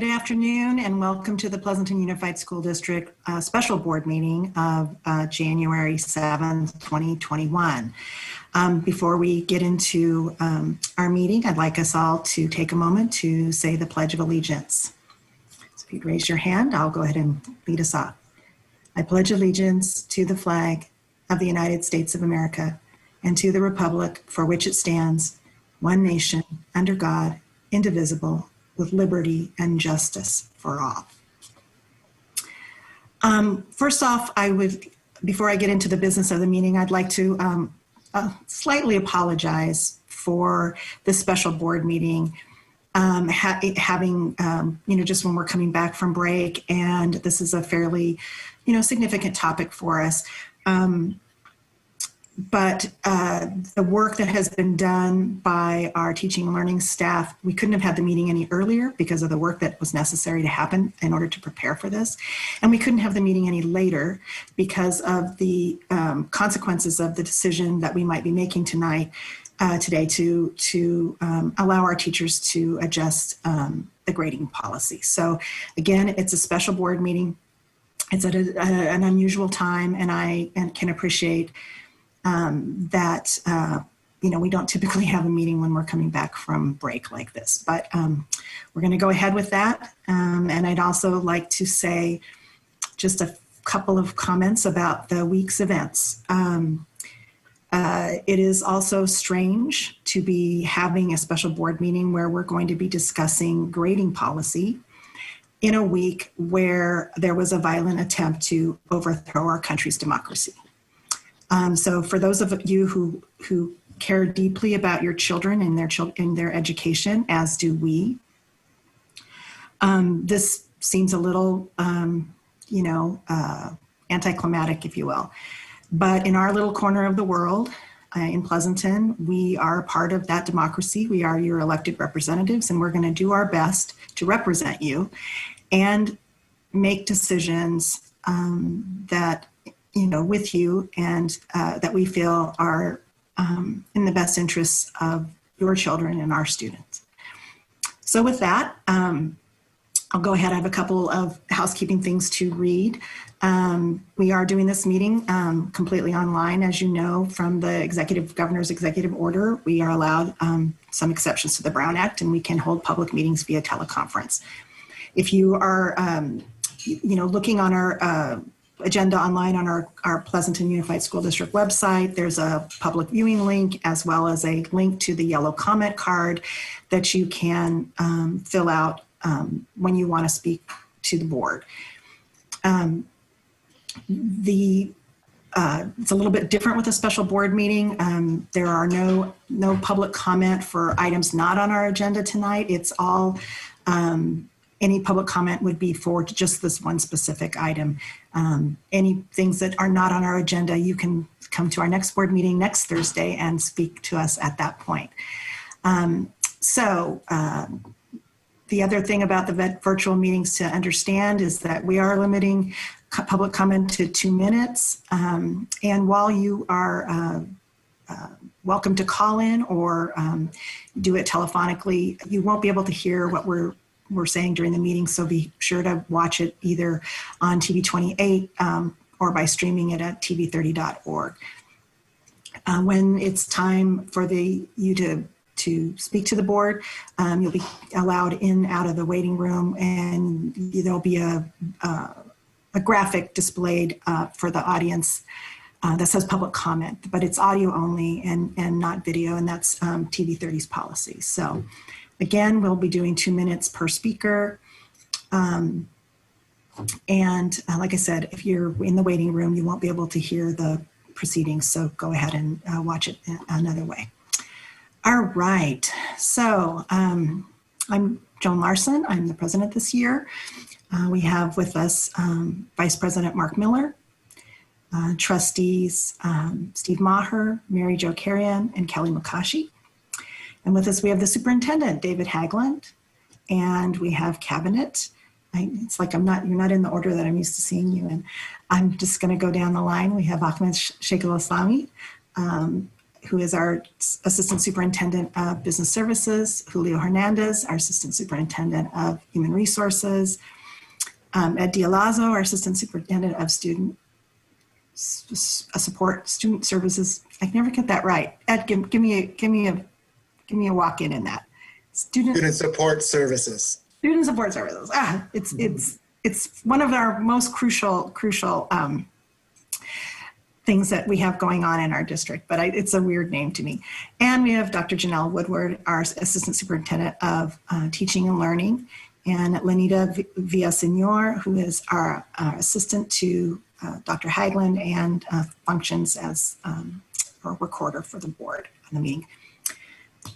Good afternoon and welcome to the Pleasanton Unified School District special board meeting of January 7th, 2021. Before we get into our meeting, I'd like us all to take a moment to say the Pledge of Allegiance. So if you'd raise your hand, I'll go ahead and lead us off. I pledge allegiance to the flag of the United States of America and to the republic for which it stands, one nation, under God, indivisible, with liberty and justice for all. First off, before I get into the business of the meeting, I'd like to slightly apologize for this special board meeting, having, just when we're coming back from break, and this is a fairly, significant topic for us. But the work that has been done by our teaching and learning staff, we couldn't have had the meeting any earlier because of the work that was necessary to happen in order to prepare for this. And we couldn't have the meeting any later because of the consequences of the decision that we might be making today to allow our teachers to adjust the grading policy. So again, it's a special board meeting. It's at an unusual time, and I can appreciate that we don't typically have a meeting when we're coming back from break like this, but we're going to go ahead with that. And I'd also like to say just a couple of comments about the week's events. It is also strange to be having a special board meeting where we're going to be discussing grading policy in a week where there was a violent attempt to overthrow our country's democracy. So for those of you who care deeply about your children and their education, as do we, this seems a little, anticlimactic, if you will. But in our little corner of the world, in Pleasanton, we are part of that democracy. We are your elected representatives, and we're going to do our best to represent you and make decisions that with you and that we feel are in the best interests of your children and our students. So with that, I'll go ahead. I have a couple of housekeeping things to read. We are doing this meeting completely online, as you know, from the governor's executive order. We are allowed some exceptions to the Brown Act, and we can hold public meetings via teleconference. If you are, looking on our agenda online on our Pleasanton Unified School District website, there's a public viewing link as well as a link to the yellow comment card that you can fill out when you want to speak to the board. It's a little bit different with a special board meeting. There are no public comment for items not on our agenda tonight. It's all any public comment would be for just this one specific item. Any things that are not on our agenda, you can come to our next board meeting next Thursday and speak to us at that point. The other thing about the virtual meetings to understand is that we are limiting public comment to 2 minutes. And while you are welcome to call in or do it telephonically, you won't be able to hear what we're saying during the meeting, so be sure to watch it either on TV 28 or by streaming it at tv30.org. When it's time for you to speak to the board, you'll be allowed in out of the waiting room, and there'll be a graphic displayed for the audience that says public comment, but it's audio only and not video, and that's TV30's policy. So again, we'll be doing 2 minutes per speaker. And like I said, if you're in the waiting room, you won't be able to hear the proceedings. So go ahead and watch it another way. All right. So I'm Joan Larson. I'm the president this year. We have with us Vice President Mark Miller, trustees Steve Maher, Mary Jo Carrion, and Kelly Mukashi. And with us, we have the superintendent, David Hagland, and we have cabinet. It's like you're not in the order that I'm used to seeing you in. I'm just going to go down the line. We have Ahmed Sheikh al-Islami, who is our Assistant Superintendent of Business Services, Julio Hernandez, our Assistant Superintendent of Human Resources, Ed Dialazo, our Assistant Superintendent of Student Services. I can never get that right. Ed, give me a walk in that. Student Support Services. Student Support Services. It's one of our most crucial things that we have going on in our district, but it's a weird name to me. And we have Dr. Janelle Woodward, our Assistant Superintendent of Teaching and Learning, and Lenita Villasenor, who is our assistant to Dr. Haglund and functions as a recorder for the board on the meeting.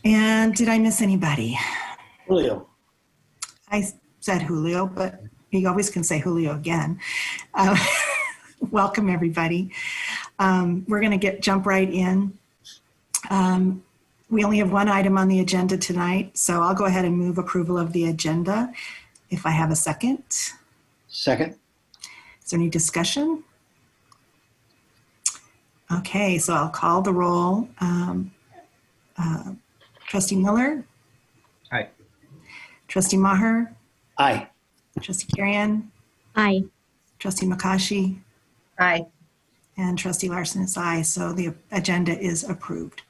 And did I miss anybody? Julio. I said Julio, but you always can say Julio again. Welcome, everybody. We're going to jump right in. We only have one item on the agenda tonight, so I'll go ahead and move approval of the agenda if I have a second. Second. Is there any discussion? Okay, so I'll call the roll. Trustee Miller? Aye. Trustee Maher? Aye. Trustee Carrion? Aye. Trustee Makashi? Aye. And Trustee Larson is aye, so the agenda is approved.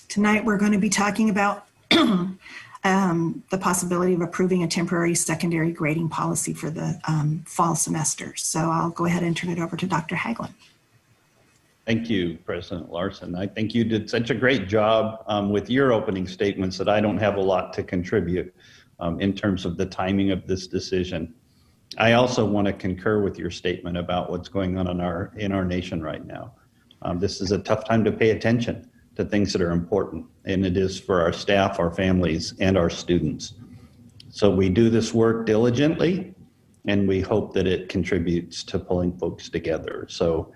Tonight we're going to be talking about the possibility of approving a temporary secondary grading policy for the fall semester. So I'll go ahead and turn it over to Dr. Haglund. Thank you, President Larson. I think you did such a great job with your opening statements that I don't have a lot to contribute in terms of the timing of this decision. I also want to concur with your statement about what's going on in our nation right now. This is a tough time to pay attention to things that are important, and it is for our staff, our families, and our students. So we do this work diligently, and we hope that it contributes to pulling folks together. So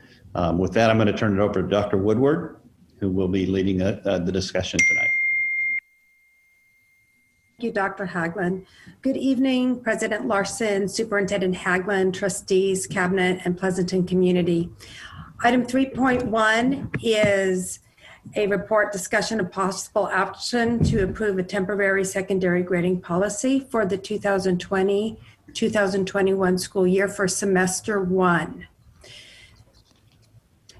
with that, I'm going to turn it over to Dr. Woodward, who will be leading the discussion tonight. Thank you, Dr. Haglund. Good evening, President Larson, Superintendent Haglund, trustees, cabinet, and Pleasanton community. Item 3.1 is a report discussion of possible action to approve a temporary secondary grading policy for the 2020-2021 school year for semester 1.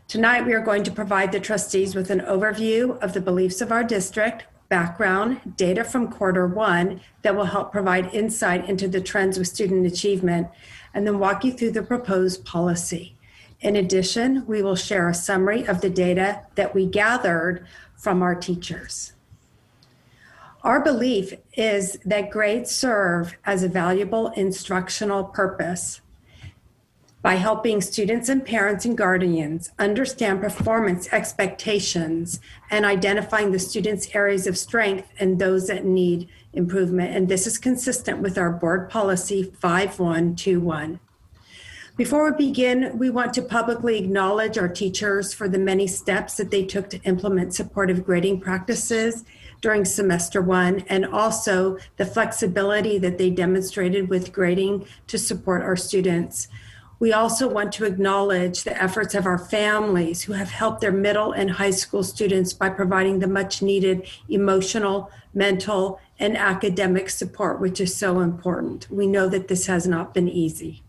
Tonight, we are going to provide the trustees with an overview of the beliefs of our district, background, data from quarter 1 that will help provide insight into the trends with student achievement, and then walk you through the proposed policy. In addition, we will share a summary of the data that we gathered from our teachers. Our belief is that grades serve as a valuable instructional purpose by helping students and parents and guardians understand performance expectations and identifying the students' areas of strength and those that need improvement. And this is consistent with our board policy 5121. Before we begin, we want to publicly acknowledge our teachers for the many steps that they took to implement supportive grading practices during semester 1, and also the flexibility that they demonstrated with grading to support our students. We also want to acknowledge the efforts of our families who have helped their middle and high school students by providing the much needed emotional, mental, and academic support, which is so important. We know that this has not been easy.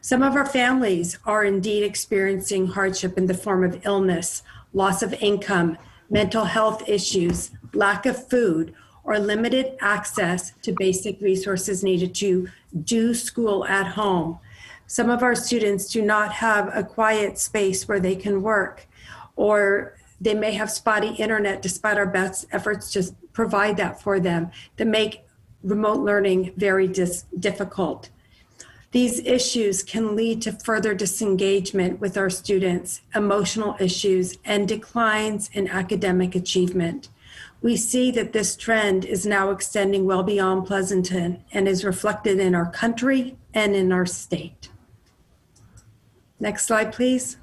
Some of our families are indeed experiencing hardship in the form of illness, loss of income, mental health issues, lack of food, or limited access to basic resources needed to do school at home. Some of our students do not have a quiet space where they can work, or they may have spotty internet despite our best efforts to provide that for them, that make remote learning very difficult. These issues can lead to further disengagement with our students, emotional issues, and declines in academic achievement. We see that this trend is now extending well beyond Pleasanton and is reflected in our country and in our state. Next slide, please.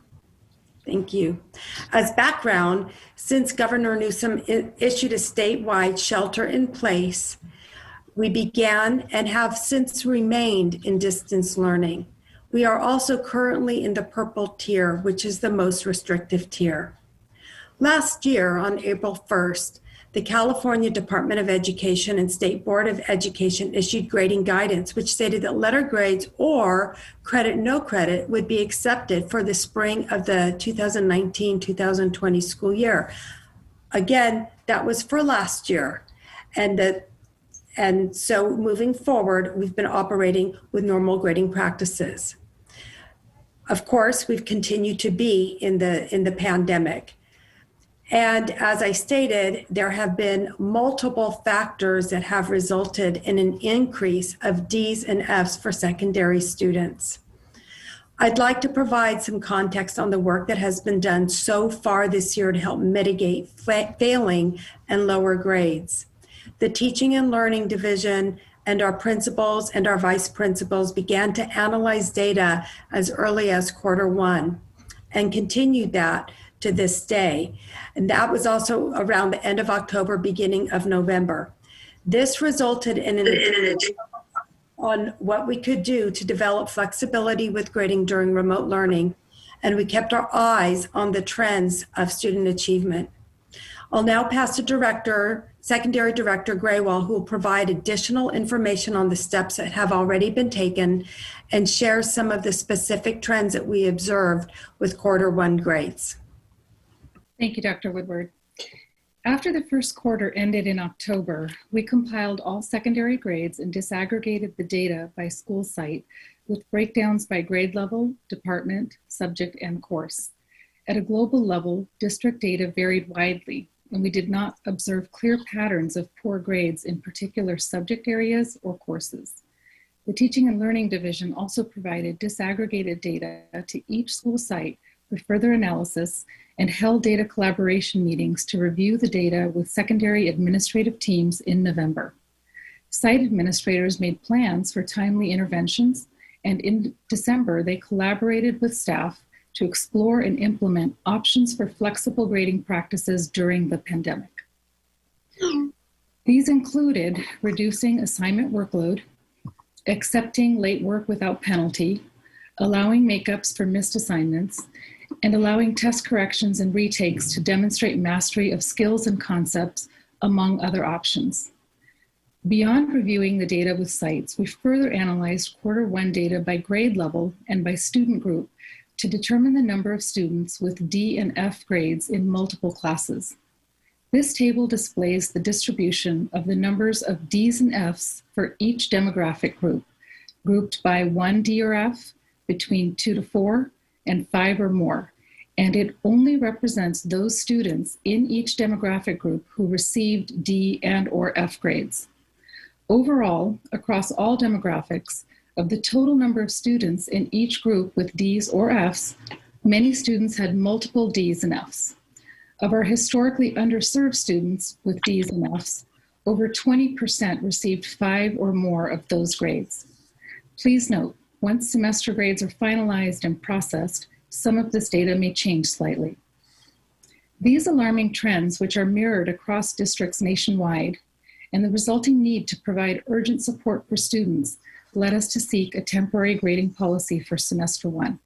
Thank you. As background, since Governor Newsom issued a statewide shelter in place, we began and have since remained in distance learning. We are also currently in the purple tier, which is the most restrictive tier. Last year, on April 1st, the California Department of Education and State Board of Education issued grading guidance, which stated that letter grades or credit no credit would be accepted for the spring of the 2019-2020 school year. Again, that was for last year. And so moving forward, we've been operating with normal grading practices. Of course, we've continued to be in the pandemic. And as I stated, there have been multiple factors that have resulted in an increase of D's and F's for secondary students. I'd like to provide some context on the work that has been done so far this year to help mitigate failing and lower grades. The Teaching and Learning Division and our principals and our vice principals began to analyze data as early as Q1 and continued that to this day. And that was also around the end of October, beginning of November. This resulted in an on what we could do to develop flexibility with grading during remote learning, and we kept our eyes on the trends of student achievement. I'll now pass to Secondary Director Graywall, who will provide additional information on the steps that have already been taken and share some of the specific trends that we observed with Q1 grades. Thank you, Dr. Woodward. After the first quarter ended in October, we compiled all secondary grades and disaggregated the data by school site with breakdowns by grade level, department, subject, and course. At a global level, district data varied widely, and we did not observe clear patterns of poor grades in particular subject areas or courses. The Teaching and Learning Division also provided disaggregated data to each school site for further analysis and held data collaboration meetings to review the data with secondary administrative teams in November. Site administrators made plans for timely interventions, and in December, they collaborated with staff to explore and implement options for flexible grading practices during the pandemic. These included reducing assignment workload, accepting late work without penalty, allowing makeups for missed assignments, and allowing test corrections and retakes to demonstrate mastery of skills and concepts, among other options. Beyond reviewing the data with sites, we further analyzed Q1 data by grade level and by student group to determine the number of students with D and F grades in multiple classes. This table displays the distribution of the numbers of Ds and Fs for each demographic group, grouped by 1 D or F, between 2 to 4, and 5 or more, and it only represents those students in each demographic group who received D and or F grades. Overall, across all demographics, of the total number of students in each group with Ds or Fs, many students had multiple Ds and Fs. Of our historically underserved students with Ds and Fs, over 20% received 5 or more of those grades. Please note, once semester grades are finalized and processed, some of this data may change slightly. These alarming trends, which are mirrored across districts nationwide, and the resulting need to provide urgent support for students, led us to seek a temporary grading policy for semester 1.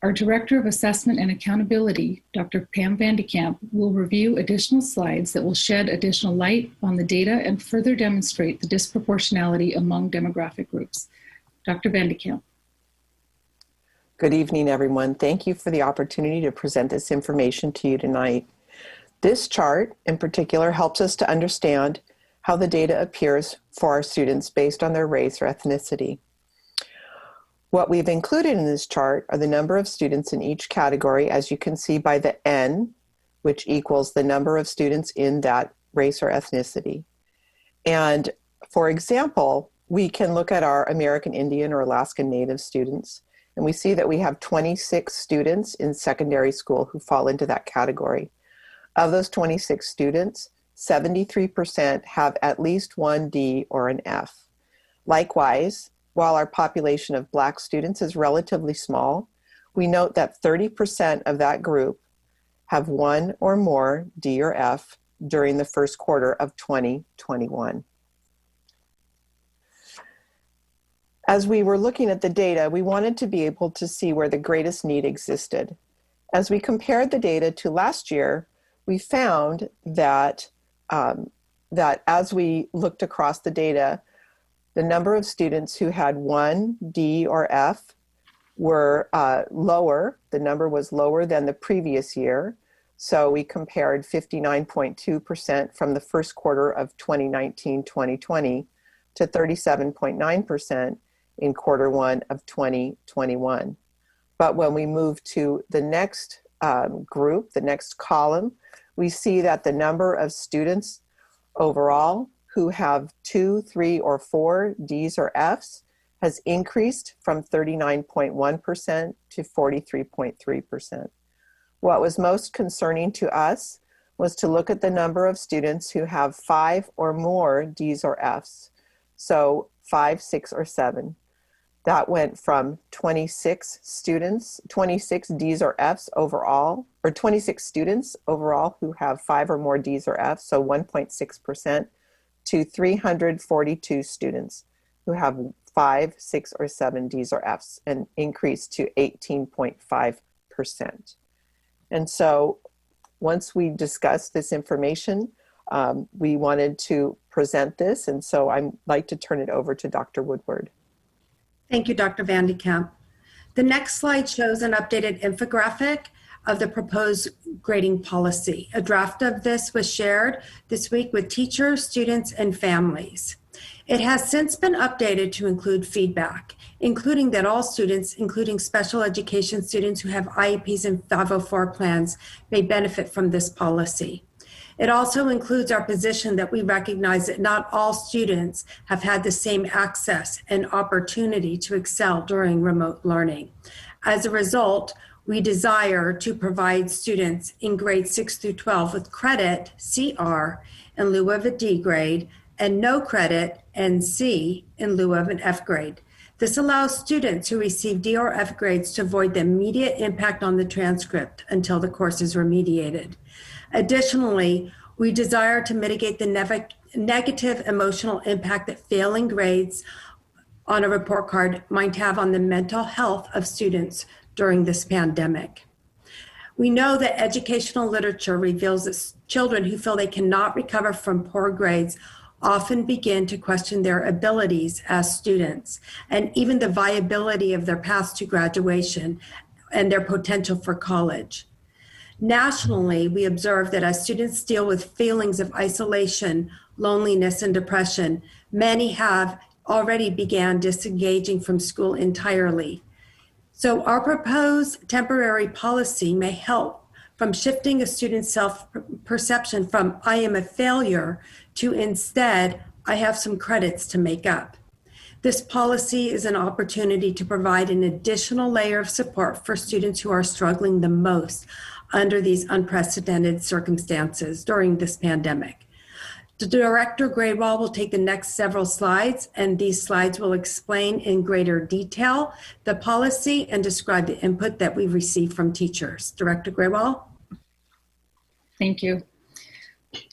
Our Director of Assessment and Accountability, Dr. Pam Vandekamp, will review additional slides that will shed additional light on the data and further demonstrate the disproportionality among demographic groups. Dr. Vandekamp. Good evening, everyone. Thank you for the opportunity to present this information to you tonight. This chart in particular helps us to understand how the data appears for our students based on their race or ethnicity. What we've included in this chart are the number of students in each category, as you can see by the N, which equals the number of students in that race or ethnicity. And for example, we can look at our American Indian or Alaskan Native students, and we see that we have 26 students in secondary school who fall into that category. Of those 26 students, 73% have at least 1 D or an F. Likewise, while our population of Black students is relatively small, we note that 30% of that group have 1 or more D or F during the first quarter of 2021. As we were looking at the data, we wanted to be able to see where the greatest need existed. As we compared the data to last year, we found that, that as we looked across the data, the number of students who had 1, D, or F were lower. The number was lower than the previous year. So we compared 59.2% from the first quarter of 2019-2020 to 37.9% in quarter one of 2021. But when we move to the next group, the next column, we see that the number of students overall who have 2, 3, or 4 Ds or Fs has increased from 39.1% to 43.3%. What was most concerning to us was to look at the number of students who have 5 or more Ds or Fs. So 5, 6, or 7. That went from 26 Ds or Fs overall, or 26 students overall who have 5 or more Ds or Fs, so 1.6%, to 342 students who have 5, 6, or 7 Ds or Fs, an increase to 18.5%. And so once we discussed this information, we wanted to present this. And so I'd like to turn it over to Dr. Woodward. Thank you, Dr. Van de Kamp. The next slide shows an updated infographic of the proposed grading policy. A draft of this was shared this week with teachers, students, and families. It has since been updated to include feedback, including that all students, including special education students who have IEPs and 504 plans, may benefit from this policy. It also includes our position that we recognize that not all students have had the same access and opportunity to excel during remote learning. As a result, we desire to provide students in grades 6 through 12 with credit, CR, in lieu of a D grade, and no credit, NC, in lieu of an F grade. This allows students who receive D or F grades to avoid the immediate impact on the transcript until the course is remediated. Additionally, we desire to mitigate the negative emotional impact that failing grades on a report card might have on the mental health of students during this pandemic. We know that educational literature reveals that children who feel they cannot recover from poor grades often begin to question their abilities as students and even the viability of their paths to graduation and their potential for college. Nationally, we observe that as students deal with feelings of isolation, loneliness, and depression, many have already began disengaging from school entirely. So our proposed temporary policy may help from shifting a student's self-perception from I am a failure to instead, I have some credits to make up. This policy is an opportunity to provide an additional layer of support for students who are struggling the most under these unprecedented circumstances during this pandemic. The Director Gradewell will take the next several slides, and these slides will explain in greater detail the policy and describe the input that we received from teachers. Director Gradewell? Thank you.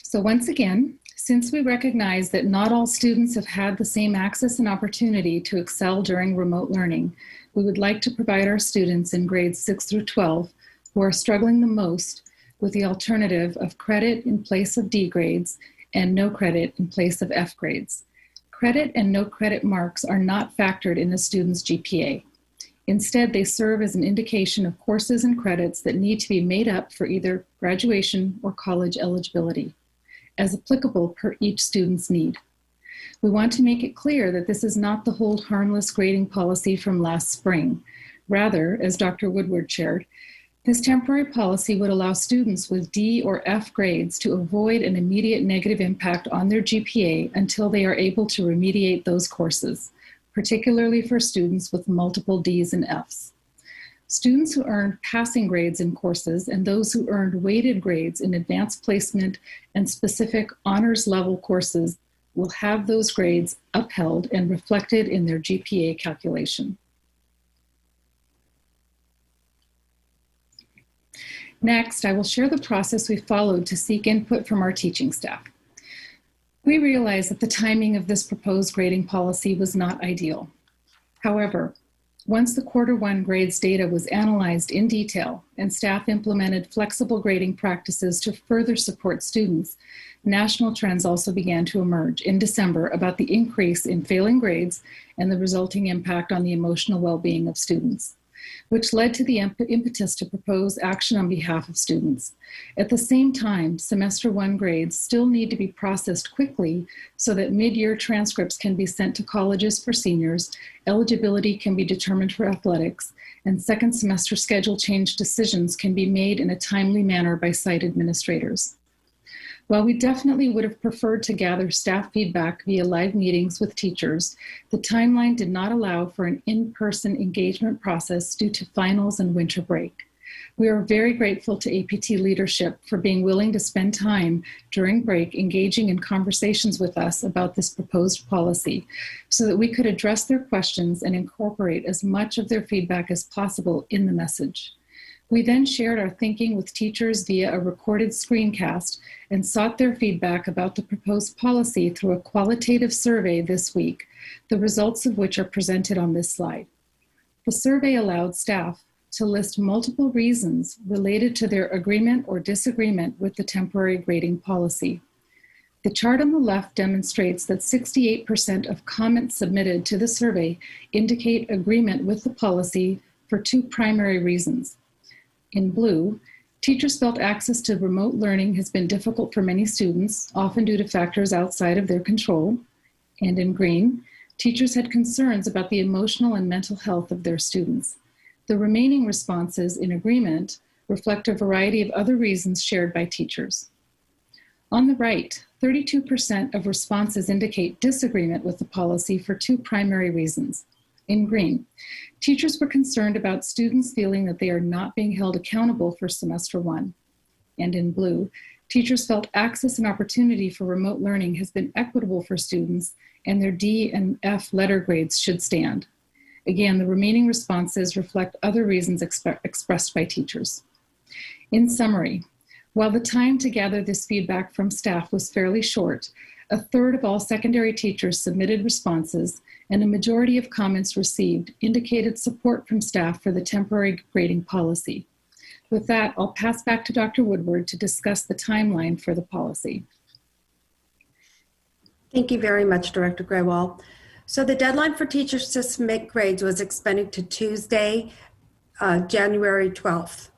So once again, since we recognize that not all students have had the same access and opportunity to excel during remote learning, we would like to provide our students in grades 6 through 12 who are struggling the most with the alternative of credit in place of D grades and no credit in place of F grades. Credit and no credit marks are not factored in a student's GPA. Instead, they serve as an indication of courses and credits that need to be made up for either graduation or college eligibility, as applicable per each student's need. We want to make it clear that this is not the hold harmless grading policy from last spring. Rather, as Dr. Woodward shared, this temporary policy would allow students with D or F grades to avoid an immediate negative impact on their GPA until they are able to remediate those courses, particularly for students with multiple Ds and Fs. Students who earned passing grades in courses and those who earned weighted grades in advanced placement and specific honors level courses will have those grades upheld and reflected in their GPA calculation. Next, I will share the process we followed to seek input from our teaching staff. We realize that the timing of this proposed grading policy was not ideal. However, Once the quarter one grades data was analyzed in detail and staff implemented flexible grading practices to further support students, national trends also began to emerge in December about the increase in failing grades and the resulting impact on the emotional well-being of students, which led to the impetus to propose action on behalf of students. At the same time, semester one grades still need to be processed quickly so that mid-year transcripts can be sent to colleges for seniors, eligibility can be determined for athletics, and second semester schedule change decisions can be made in a timely manner by site administrators. While we definitely would have preferred to gather staff feedback via live meetings with teachers, the timeline did not allow for an in-person engagement process due to finals and winter break. We are very grateful to APT leadership for being willing to spend time during break engaging in conversations with us about this proposed policy so that we could address their questions and incorporate as much of their feedback as possible in the message. We then shared our thinking with teachers via a recorded screencast and sought their feedback about the proposed policy through a qualitative survey this week, the results of which are presented on this slide. The survey allowed staff to list multiple reasons related to their agreement or disagreement with the temporary grading policy. The chart on the left demonstrates that 68% of comments submitted to the survey indicate agreement with the policy for two primary reasons. In blue, teachers felt access to remote learning has been difficult for many students, often due to factors outside of their control. And in green, teachers had concerns about the emotional and mental health of their students. The remaining responses in agreement reflect a variety of other reasons shared by teachers. On the right, 32% of responses indicate disagreement with the policy for two primary reasons. In green, teachers were concerned about students feeling that they are not being held accountable for semester one. And in blue, teachers felt access and opportunity for remote learning has been equitable for students and their D and F letter grades should stand. Again, the remaining responses reflect other reasons expressed by teachers. In summary, while the time to gather this feedback from staff was fairly short, a third of all secondary teachers submitted responses, and a majority of comments received indicated support from staff for the temporary grading policy. With that, I'll pass back to Dr. Woodward to discuss the timeline for the policy. Thank you very much, Director Graywall. So the deadline for teachers to submit grades was extended to Tuesday, January 12th.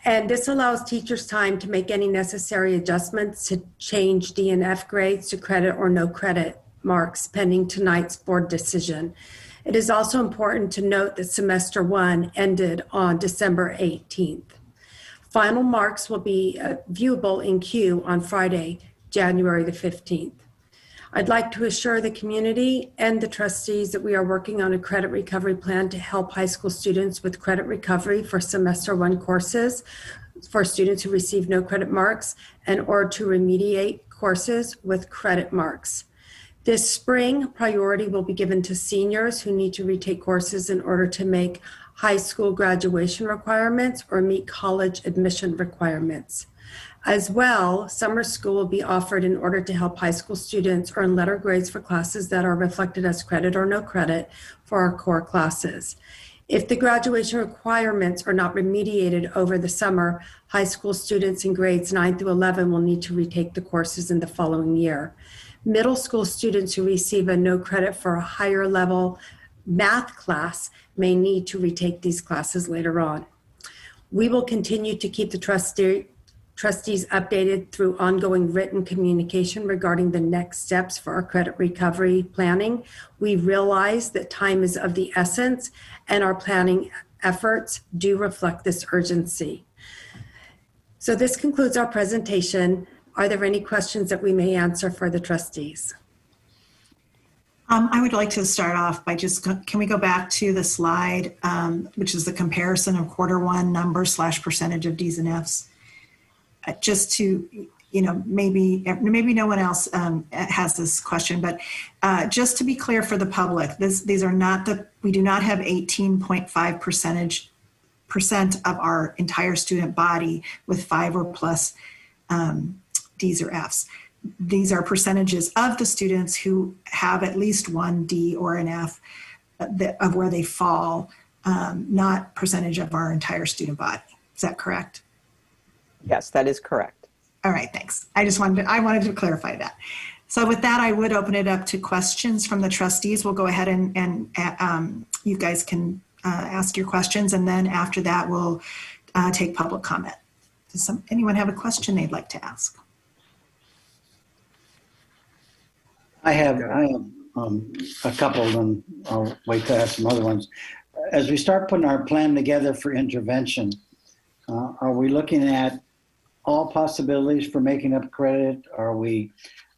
And this allows teachers time to make any necessary adjustments to change D and F grades to credit or no credit marks pending tonight's board decision. It is also important to note that semester one ended on December 18th. Final marks will be viewable in Q on Friday, January the 15th. I'd like to assure the community and the trustees that we are working on a credit recovery plan to help high school students with credit recovery for semester one courses for students who receive no credit marks and or to remediate courses with credit marks. This spring, priority will be given to seniors who need to retake courses in order to make high school graduation requirements or meet college admission requirements. As well, summer school will be offered in order to help high school students earn letter grades for classes that are reflected as credit or no credit for our core classes. If the graduation requirements are not remediated over the summer, high school students in grades 9 through 11 will need to retake the courses in the following year. Middle school students who receive a no credit for a higher level math class may need to retake these classes later on. We will continue to keep the trustees updated through ongoing written communication regarding the next steps for our credit recovery planning. We realize that time is of the essence and our planning efforts do reflect this urgency. So this concludes our presentation. Are there any questions that we may answer for the trustees? I would like to start off by can we go back to the slide, which is the comparison of quarter one numbers / percentage of Ds and Fs? Just to, maybe no one else has this question, but just to be clear for the public, these are not we do not have 18.5% of our entire student body with 5 or plus Ds or Fs. These are percentages of the students who have at least one D or an F. of where they fall, not percentage of our entire student body. Is that correct? Yes, that is correct. All right, thanks. I wanted to clarify that. So with that, I would open it up to questions from the trustees. We'll go ahead and you guys can ask your questions, and then after that, we'll take public comment. Does anyone have a question they'd like to ask? I have a couple of them. I'll wait to ask some other ones. As we start putting our plan together for intervention, are we looking at all possibilities for making up credit? Are we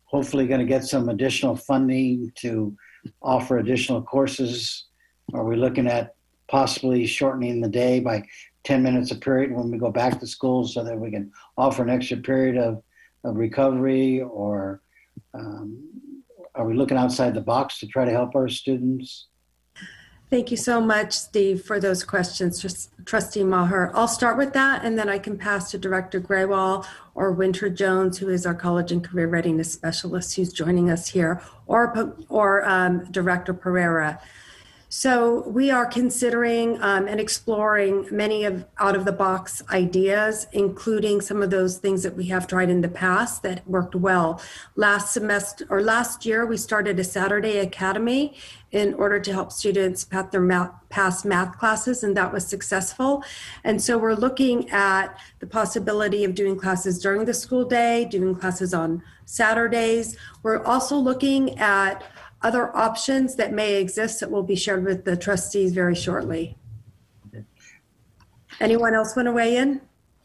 hopefully going to get some additional funding to offer additional courses? Are we looking at possibly shortening the day by 10 minutes a period when we go back to school so that we can offer an extra period of recovery? Or are we looking outside the box to try to help our students? Thank you so much, Steve, for those questions, Trustee Maher. I'll start with that, and then I can pass to Director Graywall or Winter Jones, who is our College and Career Readiness Specialist, who's joining us here, or Director Pereira. So we are considering and exploring many of out-of-the-box ideas, including some of those things that we have tried in the past that worked well. Last year, we started a Saturday Academy in order to help students pass math classes, and that was successful. And so we're looking at the possibility of doing classes during the school day, doing classes on Saturdays. We're also looking at other options that may exist that will be shared with the trustees very shortly. Anyone else want to weigh in?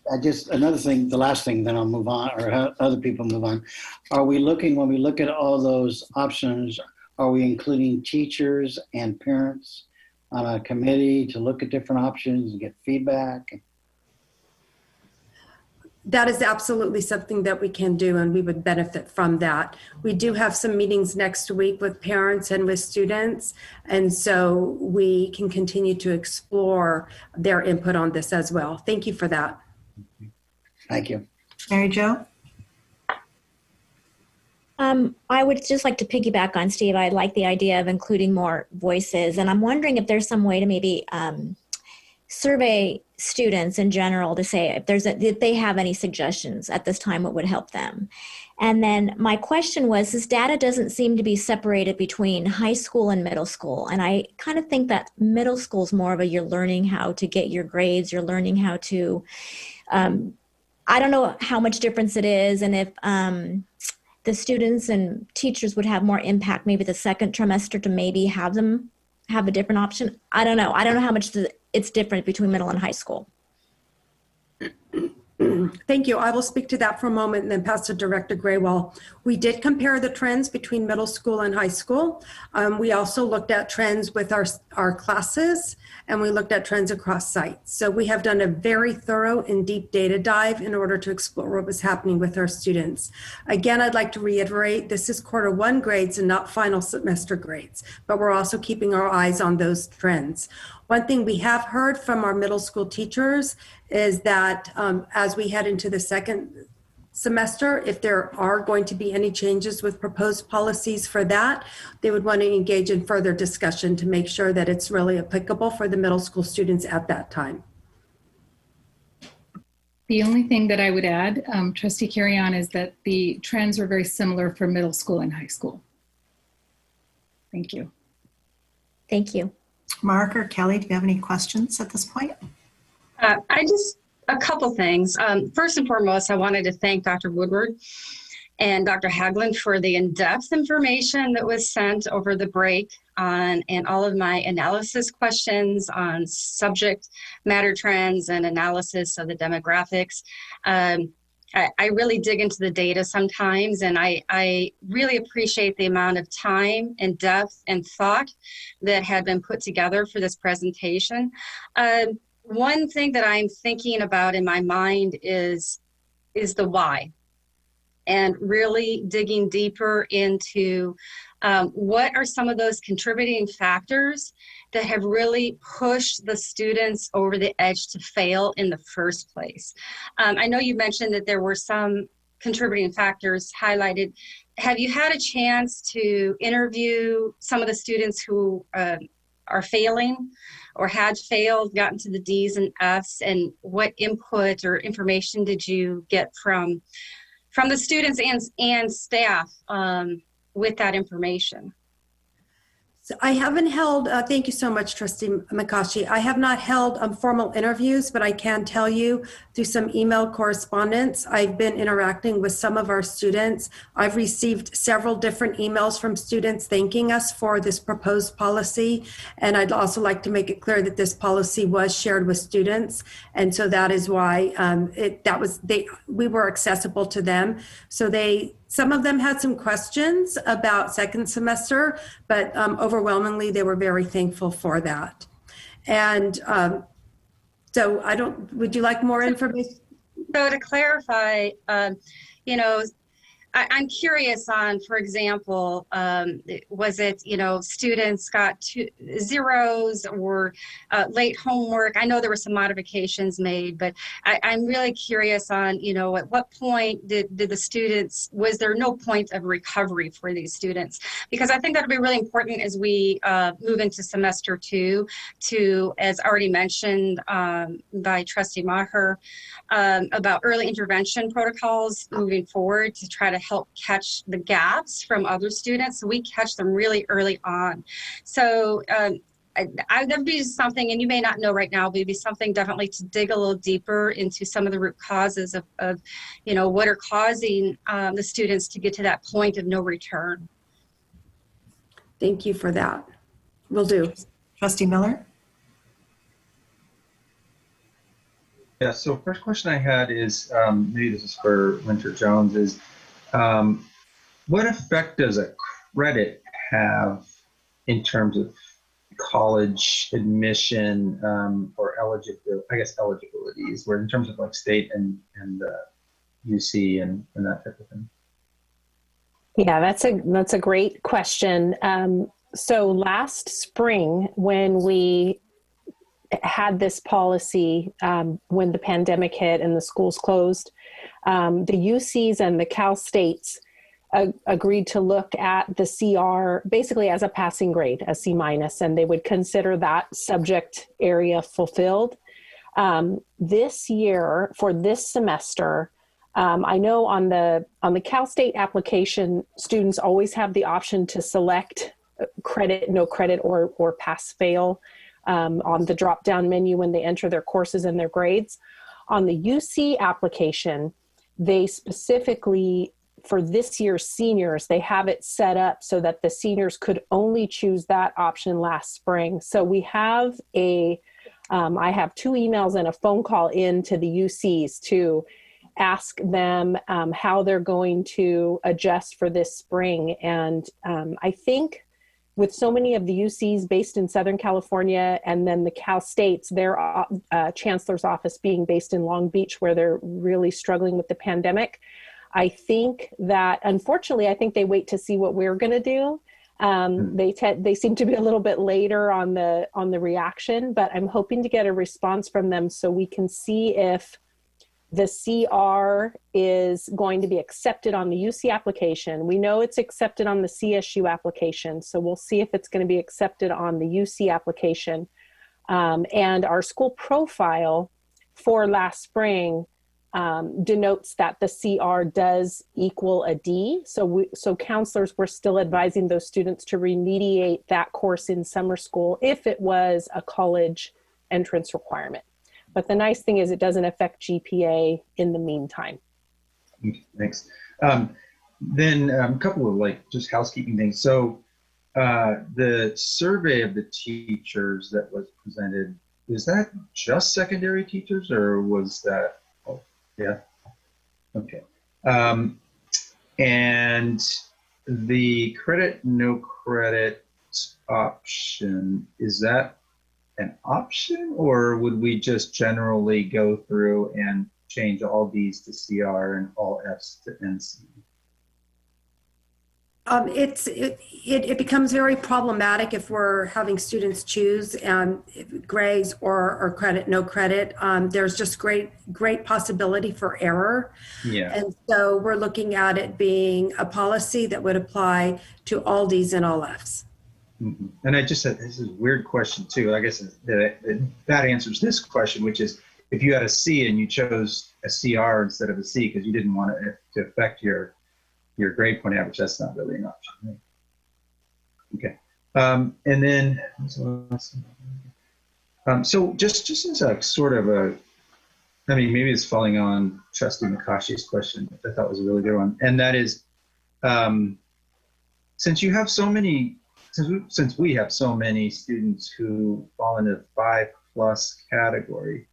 Another thing, the last thing, then I'll move on, or other people move on. Are we looking, when we look at all those options, are we including teachers and parents on a committee to look at different options and get feedback? That is absolutely something that we can do, and we would benefit from that. We do have some meetings next week with parents and with students, and so we can continue to explore their input on this as well. Thank you for that. Thank you. Mary Jo? I would just like to piggyback on Steve. I like the idea of including more voices, and I'm wondering if there's some way to maybe survey students in general to say if they have any suggestions at this time, what would help them. And then my question was, this data doesn't seem to be separated between high school and middle school. And I kind of think that middle school is more of you're learning how to get your grades, you're learning how to, I don't know how much difference it is, and if the students and teachers would have more impact, maybe the second trimester, to maybe have them have a different option. I don't know how much it's different between middle and high school. Thank you. I will speak to that for a moment and then pass to Director Graywall. We did compare the trends between middle school and high school. We also looked at trends with our classes, and we looked at trends across sites. So we have done a very thorough and deep data dive in order to explore what was happening with our students. Again, I'd like to reiterate, this is Q1 grades and not final semester grades, but we're also keeping our eyes on those trends. One thing we have heard from our middle school teachers is that as we head into the second semester, if there are going to be any changes with proposed policies for that, they would want to engage in further discussion to make sure that it's really applicable for the middle school students at that time. The only thing that I would add, Trustee Carrion, is that the trends were very similar for middle school and high school. Thank you. Thank you. Mark or Kelly, do you have any questions at this point? A couple things. First and foremost, I wanted to thank Dr. Woodward and Dr. Haglund for the in-depth information that was sent over the break and all of my analysis questions on subject matter trends and analysis of the demographics. I really dig into the data sometimes, and I really appreciate the amount of time and depth and thought that had been put together for this presentation. One thing that I'm thinking about in my mind is the why, and really digging deeper into what are some of those contributing factors that have really pushed the students over the edge to fail in the first place. I know you mentioned that there were some contributing factors highlighted. Have you had a chance to interview some of the students who are failing or had failed, gotten to the D's and F's, and what input or information did you get from the students and staff with that information? So I haven't held, thank you so much, Trustee McCoshy. I have not held formal interviews, but I can tell you through some email correspondence, I've been interacting with some of our students. I've received several different emails from students thanking us for this proposed policy. And I'd also like to make it clear that this policy was shared with students. And so that is why we were accessible to them. So some of them had some questions about second semester, but overwhelmingly they were very thankful for that. And so would you like more information? So to clarify, I'm curious on, for example, was it, students got 2 zeros or late homework? I know there were some modifications made, but I'm really curious on, at what point did the students, was there no point of recovery for these students? Because I think that would be really important as we move into semester 2 to, as already mentioned by Trustee Maher, about early intervention protocols moving forward to try to help catch the gaps from other students. So we catch them really early on. So that'd be something, and you may not know right now, but it'd be something definitely to dig a little deeper into some of the root causes of what are causing the students to get to that point of no return. Thank you for that. Will do. Trustee Miller? Yeah, so first question I had is, maybe this is for Winter Jones, is what effect does a credit have in terms of college admission or eligibilities, where in terms of like state and UC and that type of thing? Yeah, that's a great question. So last spring, when we had this policy, when the pandemic hit and the schools closed, the UCs and the Cal States agreed to look at the CR basically as a passing grade, a C-, and they would consider that subject area fulfilled. This year, for this semester, I know on the Cal State application, students always have the option to select credit, no credit, or pass fail on the drop-down menu when they enter their courses and their grades. On the UC application, they specifically, for this year's seniors, they have it set up so that the seniors could only choose that option last spring. So we have I have 2 emails and a phone call in to the UCs to ask them how they're going to adjust for this spring. And I think with so many of the UCs based in Southern California and then the Cal States, their chancellor's office being based in Long Beach, where they're really struggling with the pandemic, I think that, unfortunately, I think they wait to see what we're going to do. They seem to be a little bit later on the reaction, but I'm hoping to get a response from them so we can see if the CR is going to be accepted on the UC application. We know it's accepted on the CSU application, so we'll see if it's going to be accepted on the UC application. And our school profile for last spring denotes that the CR does equal a D. So counselors were still advising those students to remediate that course in summer school if it was a college entrance requirement. But the nice thing is it doesn't affect GPA in the meantime. Thanks. Then a couple of just housekeeping things. So the survey of the teachers that was presented, is that just secondary teachers or was that, yeah, okay. And the credit, no credit option, is that an option, or would we just generally go through and change all D's to CR and all F's to NC? It becomes very problematic if we're having students choose grades or credit, no credit. There's just great possibility for error. Yeah. And so we're looking at it being a policy that would apply to all D's and all F's. Mhm. And I just said, this is a weird question too. I guess that answers this question, which is if you had a C and you chose a CR instead of a C because you didn't want it to affect your grade point average, that's not really an option. Right? Okay. And then, so just as a sort of I mean, maybe it's falling on Trustee Nakashi's question, which I thought was a really good one. And that is, since we have so many students who fall into the 5+ category,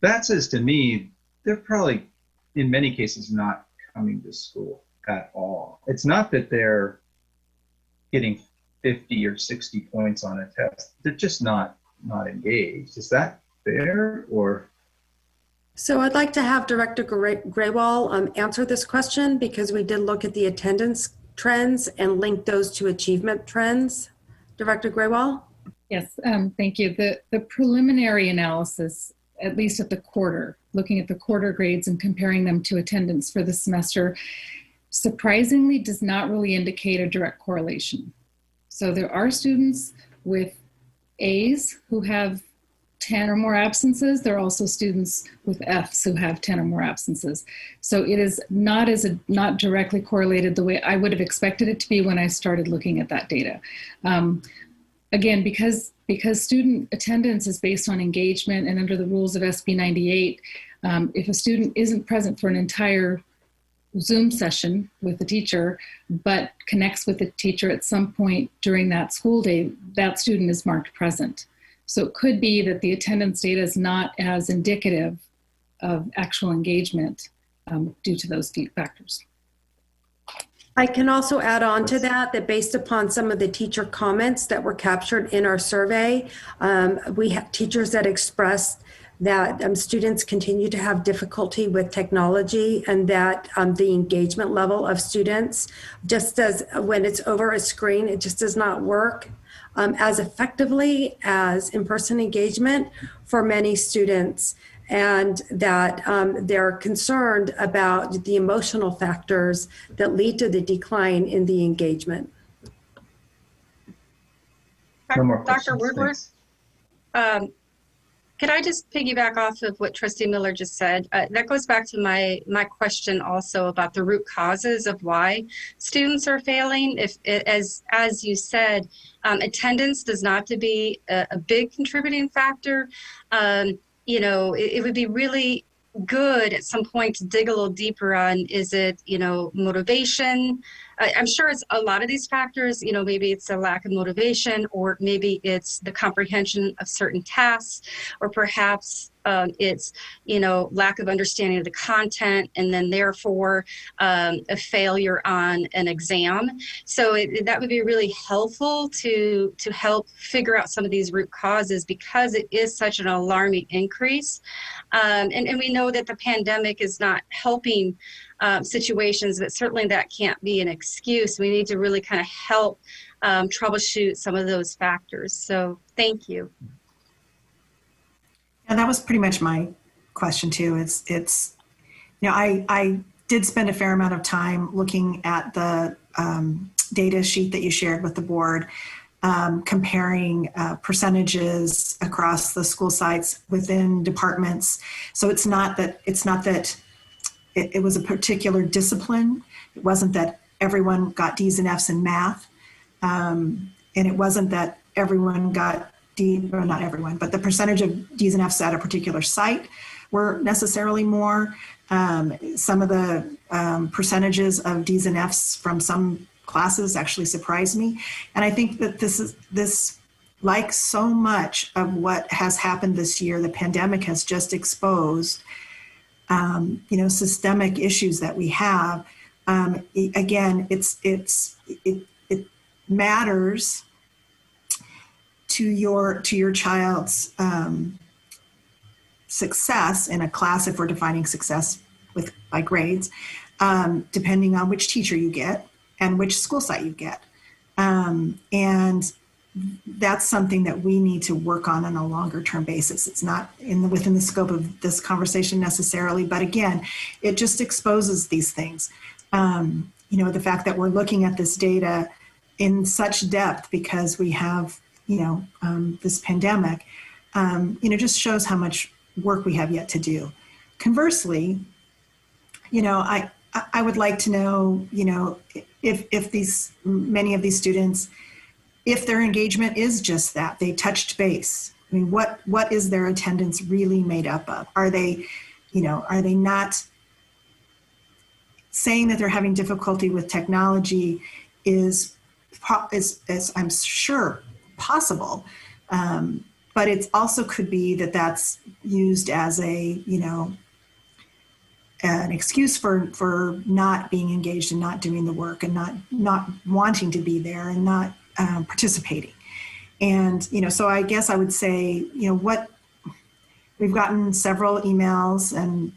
that says to me, they're probably, in many cases, not coming to school at all. It's not that they're getting 50 or 60 points on a test. They're just not engaged. Is that fair or? So I'd like to have Director Graywall answer this question because we did look at the attendance trends and link those to achievement trends. Director Graywall? Yes, thank you. The preliminary analysis, at least at the quarter, looking at the quarter grades and comparing them to attendance for the semester, surprisingly does not really indicate a direct correlation. So there are students with A's who have 10 or more absences. There are also students with F's who have 10 or more absences. So it is not directly correlated the way I would have expected it to be when I started looking at that data. Again, because student attendance is based on engagement and under the rules of SB 98, if a student isn't present for an entire Zoom session with the teacher, but connects with the teacher at some point during that school day, that student is marked present. So it could be that the attendance data is not as indicative of actual engagement due to those factors. I can also add on to that based upon some of the teacher comments that were captured in our survey, we have teachers that expressed that students continue to have difficulty with technology and that the engagement level of students, just as when it's over a screen, it just does not work as effectively as in-person engagement for many students, and that they're concerned about the emotional factors that lead to the decline in the engagement. No more Dr. questions. Woodward, could I just piggyback off of what Trustee Miller just said? That goes back to my question also about the root causes of why students are failing. If as you said, attendance does not have to be a big contributing factor. You know, it would be really good at some point to dig a little deeper on, is it, you know, motivation? I'm sure it's a lot of these factors, you know, maybe it's a lack of motivation, or maybe it's the comprehension of certain tasks, or perhaps it's, you know, lack of understanding of the content, and then therefore a failure on an exam. So that would be really helpful to help figure out some of these root causes, because it is such an alarming increase. And we know that the pandemic is not helping situations, but certainly that can't be an excuse. We need to really kind of help troubleshoot some of those factors. So thank you. And that was pretty much my question too. It's you know, I did spend a fair amount of time looking at the data sheet that you shared with the board, comparing percentages across the school sites within departments. So it's not that it was a particular discipline. It wasn't that everyone got D's and F's in math. And it wasn't that everyone got or not everyone, but the percentage of D's and F's at a particular site were necessarily more. Some of the percentages of D's and F's from some classes actually surprised me. And I think that this, like so much of what has happened this year, the pandemic has just exposed, you know, systemic issues that we have. Again, it matters to your child's success in a class, if we're defining success by grades, depending on which teacher you get and which school site you get. And that's something that we need to work on a longer term basis. It's not within the scope of this conversation necessarily, but again, it just exposes these things. You know, the fact that we're looking at this data in such depth because we have, this pandemic, just shows how much work we have yet to do. Conversely, I would like to know, if many of these students, if their engagement is just that, they touched base. I mean, what is their attendance really made up of? Are they not saying that they're having difficulty with technology is I'm sure possible, but it also could be that that's used as an excuse for not being engaged and not doing the work and not wanting to be there and not participating. And so I guess I would say what we've gotten several emails, and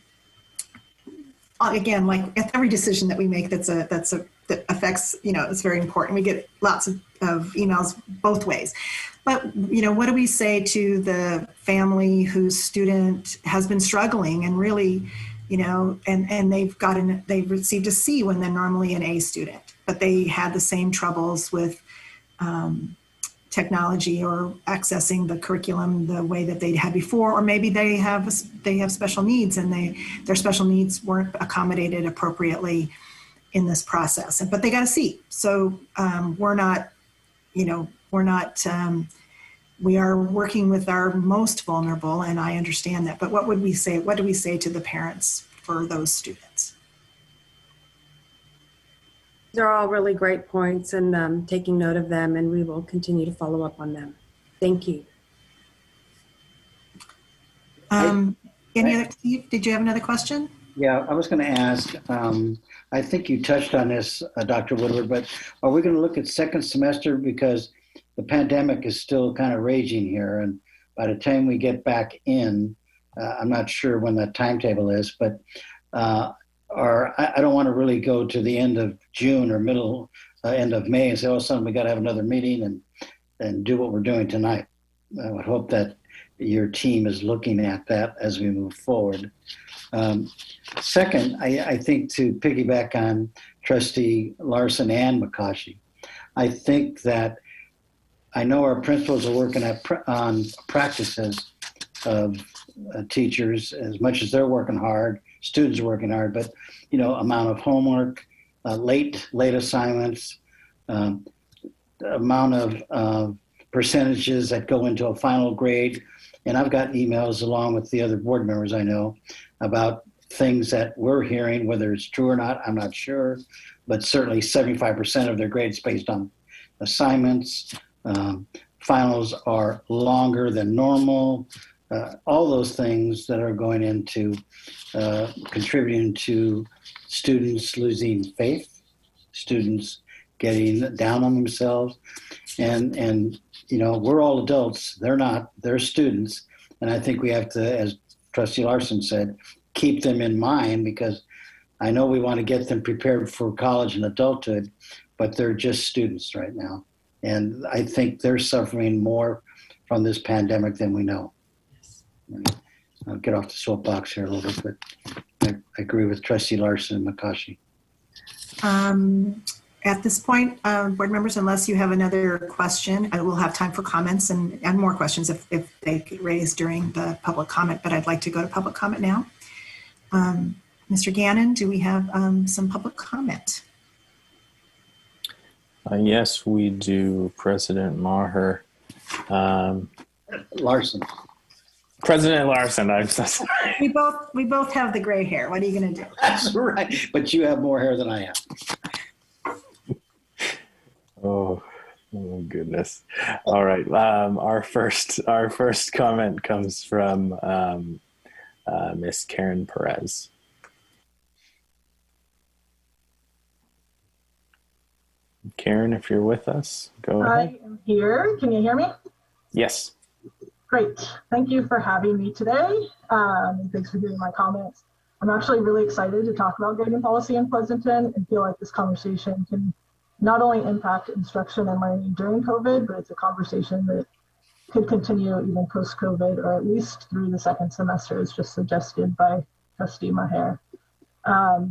again, like every decision that we make that affects, it's very important. We get lots of emails both ways. But, what do we say to the family whose student has been struggling and really, and they've received a C when they're normally an A student, but they had the same troubles with technology or accessing the curriculum the way that they had before, or maybe they have special needs and their special needs weren't accommodated appropriately in this process, but they got a C. So we are working with our most vulnerable, and I understand that. But what do we say to the parents for those students? They're all really great points, and taking note of them, and we will continue to follow up on them. Thank you. Steve, did you have another question? Yeah, I was going to ask, I think you touched on this, Dr. Woodward, but are we going to look at second semester, because the pandemic is still kind of raging here, and by the time we get back in, I'm not sure when that timetable is, but I don't want to really go to the end of June or end of May and say, oh, son, we got to have another meeting and do what we're doing tonight. I would hope that your team is looking at that as we move forward. Second, I think to piggyback on Trustee Larson and McCaughey, I think that I know our principals are working on practices of teachers as much as they're working hard. Students are working hard, but amount of homework, late assignments, amount of percentages that go into a final grade. And I've got emails along with the other board members I know about things that we're hearing, whether it's true or not, I'm not sure, but certainly 75% of their grades based on assignments. Finals are longer than normal. All those things that are going into contributing to students losing faith, students getting down on themselves, and we're all adults. They're not. They're students, and I think we have to, as Trustee Larson said, keep them in mind, because I know we want to get them prepared for college and adulthood, but they're just students right now, and I think they're suffering more from this pandemic than we know. I'll get off the soapbox here a little bit, but I agree with Trustee Larson and McCaughey. At this point, board members, unless you have another question, I will have time for comments and more questions if they get raised during the public comment, but I'd like to go to public comment now. Mr. Gannon, do we have some public comment? Yes, we do, President Maher. Larson. President Larson, I'm so sorry. We both have the gray hair. What are you going to do? That's right, but you have more hair than I have. Oh goodness. All right. Our first comment comes from Miss Karen Perez. Karen, if you're with us, go ahead. I am here. Can you hear me? Yes. Great. Thank you for having me today. Thanks for hearing my comments. I'm actually really excited to talk about grading policy in Pleasanton and feel like this conversation can not only impact instruction and learning during COVID, but it's a conversation that could continue even post-COVID, or at least through the second semester, as just suggested by Trustee Maher. I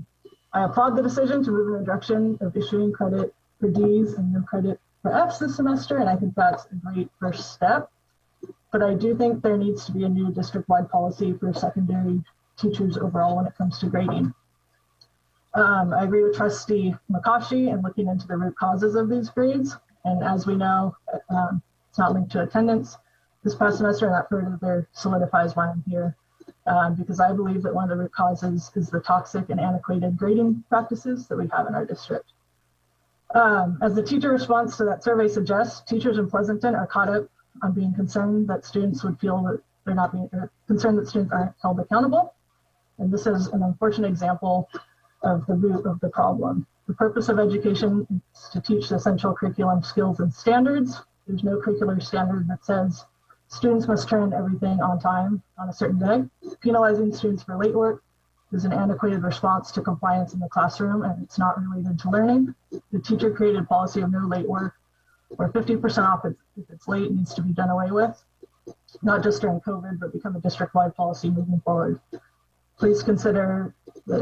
applaud the decision to move in the direction of issuing credit for D's and no credit for F's this semester, and I think that's a great first step. But I do think there needs to be a new district-wide policy for secondary teachers overall when it comes to grading. I agree with Trustee McCaughey in looking into the root causes of these grades. And as we know, it's not linked to attendance this past semester, and that further solidifies why I'm here. Because I believe that one of the root causes is the toxic and antiquated grading practices that we have in our district. As the teacher response to that survey suggests, teachers in Pleasanton are caught up on being concerned that students would feel that they're not being concerned that students aren't held accountable. And this is an unfortunate example of the root of the problem. The purpose of education is to teach the essential curriculum skills and standards. There's no curricular standard that says students must turn everything on time on a certain day. Penalizing students for late work is an antiquated response to compliance in the classroom, and it's not related to learning. The teacher created policy of no late work, where 50% off if it's late needs to be done away with, not just during COVID, but become a district-wide policy moving forward. Please consider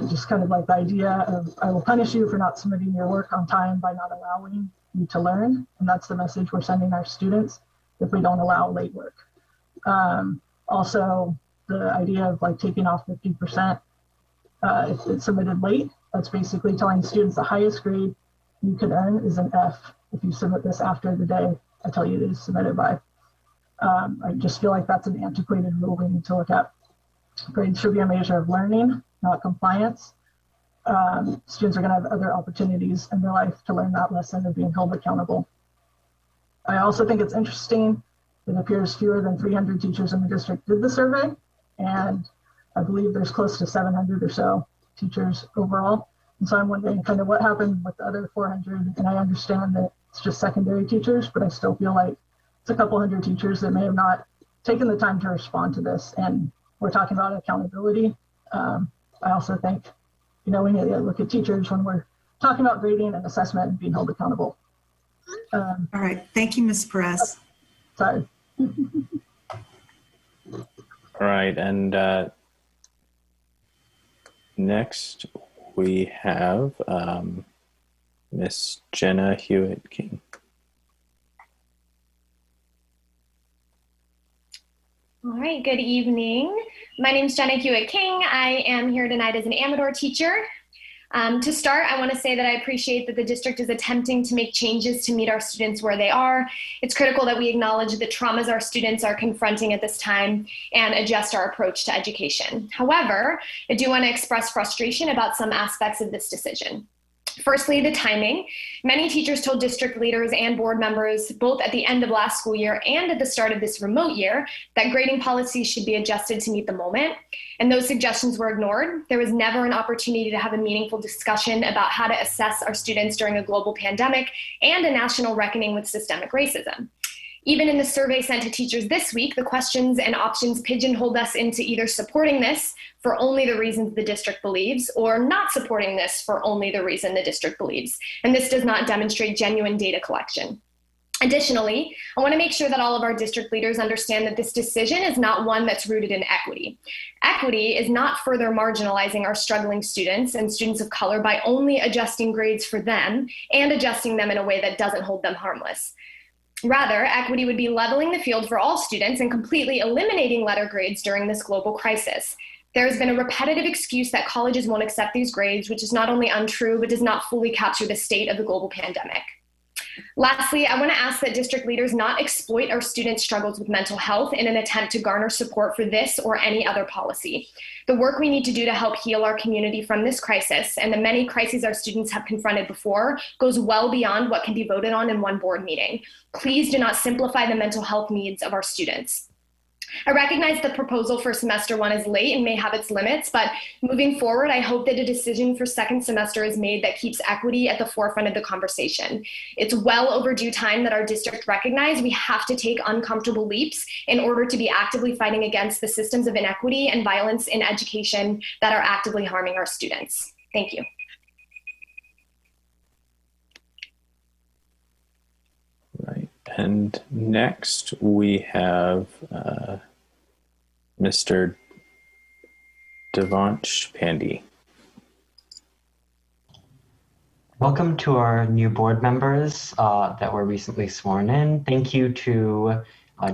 just kind of like the idea of, I will punish you for not submitting your work on time by not allowing you to learn. And that's the message we're sending our students if we don't allow late work. Also, the idea of like taking off 50% if it's submitted late, that's basically telling students the highest grade you could earn is an F if you submit this after the day I tell you to submit it by. I just feel like that's an antiquated rule we need to look at. Grades should be a measure of learning, not compliance. Students are going to have other opportunities in their life to learn that lesson of being held accountable. I also think it's interesting. It appears fewer than 300 teachers in the district did the survey, and I believe there's close to 700 or so teachers overall. And so I'm wondering kind of what happened with the other 400. And I understand that it's just secondary teachers, but I still feel like it's a couple hundred teachers that may have not taken the time to respond to this. And we're talking about accountability. I also think, we need to look at teachers when we're talking about grading and assessment and being held accountable. All right. Thank you, Ms. Perez. Sorry. All right. And next we have Miss Jenna Hewitt-King. All right, good evening. My name is Jenna Hewitt-King. I am here tonight as an Amador teacher. To start, I want to say that I appreciate that the district is attempting to make changes to meet our students where they are. It's critical that we acknowledge the traumas our students are confronting at this time and adjust our approach to education. However, I do want to express frustration about some aspects of this decision. Firstly, the timing. Many teachers told district leaders and board members, both at the end of last school year and at the start of this remote year, that grading policies should be adjusted to meet the moment. And those suggestions were ignored. There was never an opportunity to have a meaningful discussion about how to assess our students during a global pandemic and a national reckoning with systemic racism. Even in the survey sent to teachers this week, the questions and options pigeonholed us into either supporting this for only the reasons the district believes or not supporting this for only the reason the district believes. And this does not demonstrate genuine data collection. Additionally, I want to make sure that all of our district leaders understand that this decision is not one that's rooted in equity. Equity is not further marginalizing our struggling students and students of color by only adjusting grades for them and adjusting them in a way that doesn't hold them harmless. Rather, equity would be leveling the field for all students and completely eliminating letter grades during this global crisis. There has been a repetitive excuse that colleges won't accept these grades, which is not only untrue, but does not fully capture the state of the global pandemic. Lastly, I want to ask that district leaders not exploit our students' struggles with mental health in an attempt to garner support for this or any other policy. The work we need to do to help heal our community from this crisis and the many crises our students have confronted before goes well beyond what can be voted on in one board meeting. Please do not simplify the mental health needs of our students. I recognize the proposal for semester one is late and may have its limits, but moving forward, I hope that a decision for second semester is made that keeps equity at the forefront of the conversation. It's well overdue time that our district recognize we have to take uncomfortable leaps in order to be actively fighting against the systems of inequity and violence in education that are actively harming our students. Thank you. Right. And next we have Mr. Devansh Pandey. Welcome to our new board members that were recently sworn in. Thank you to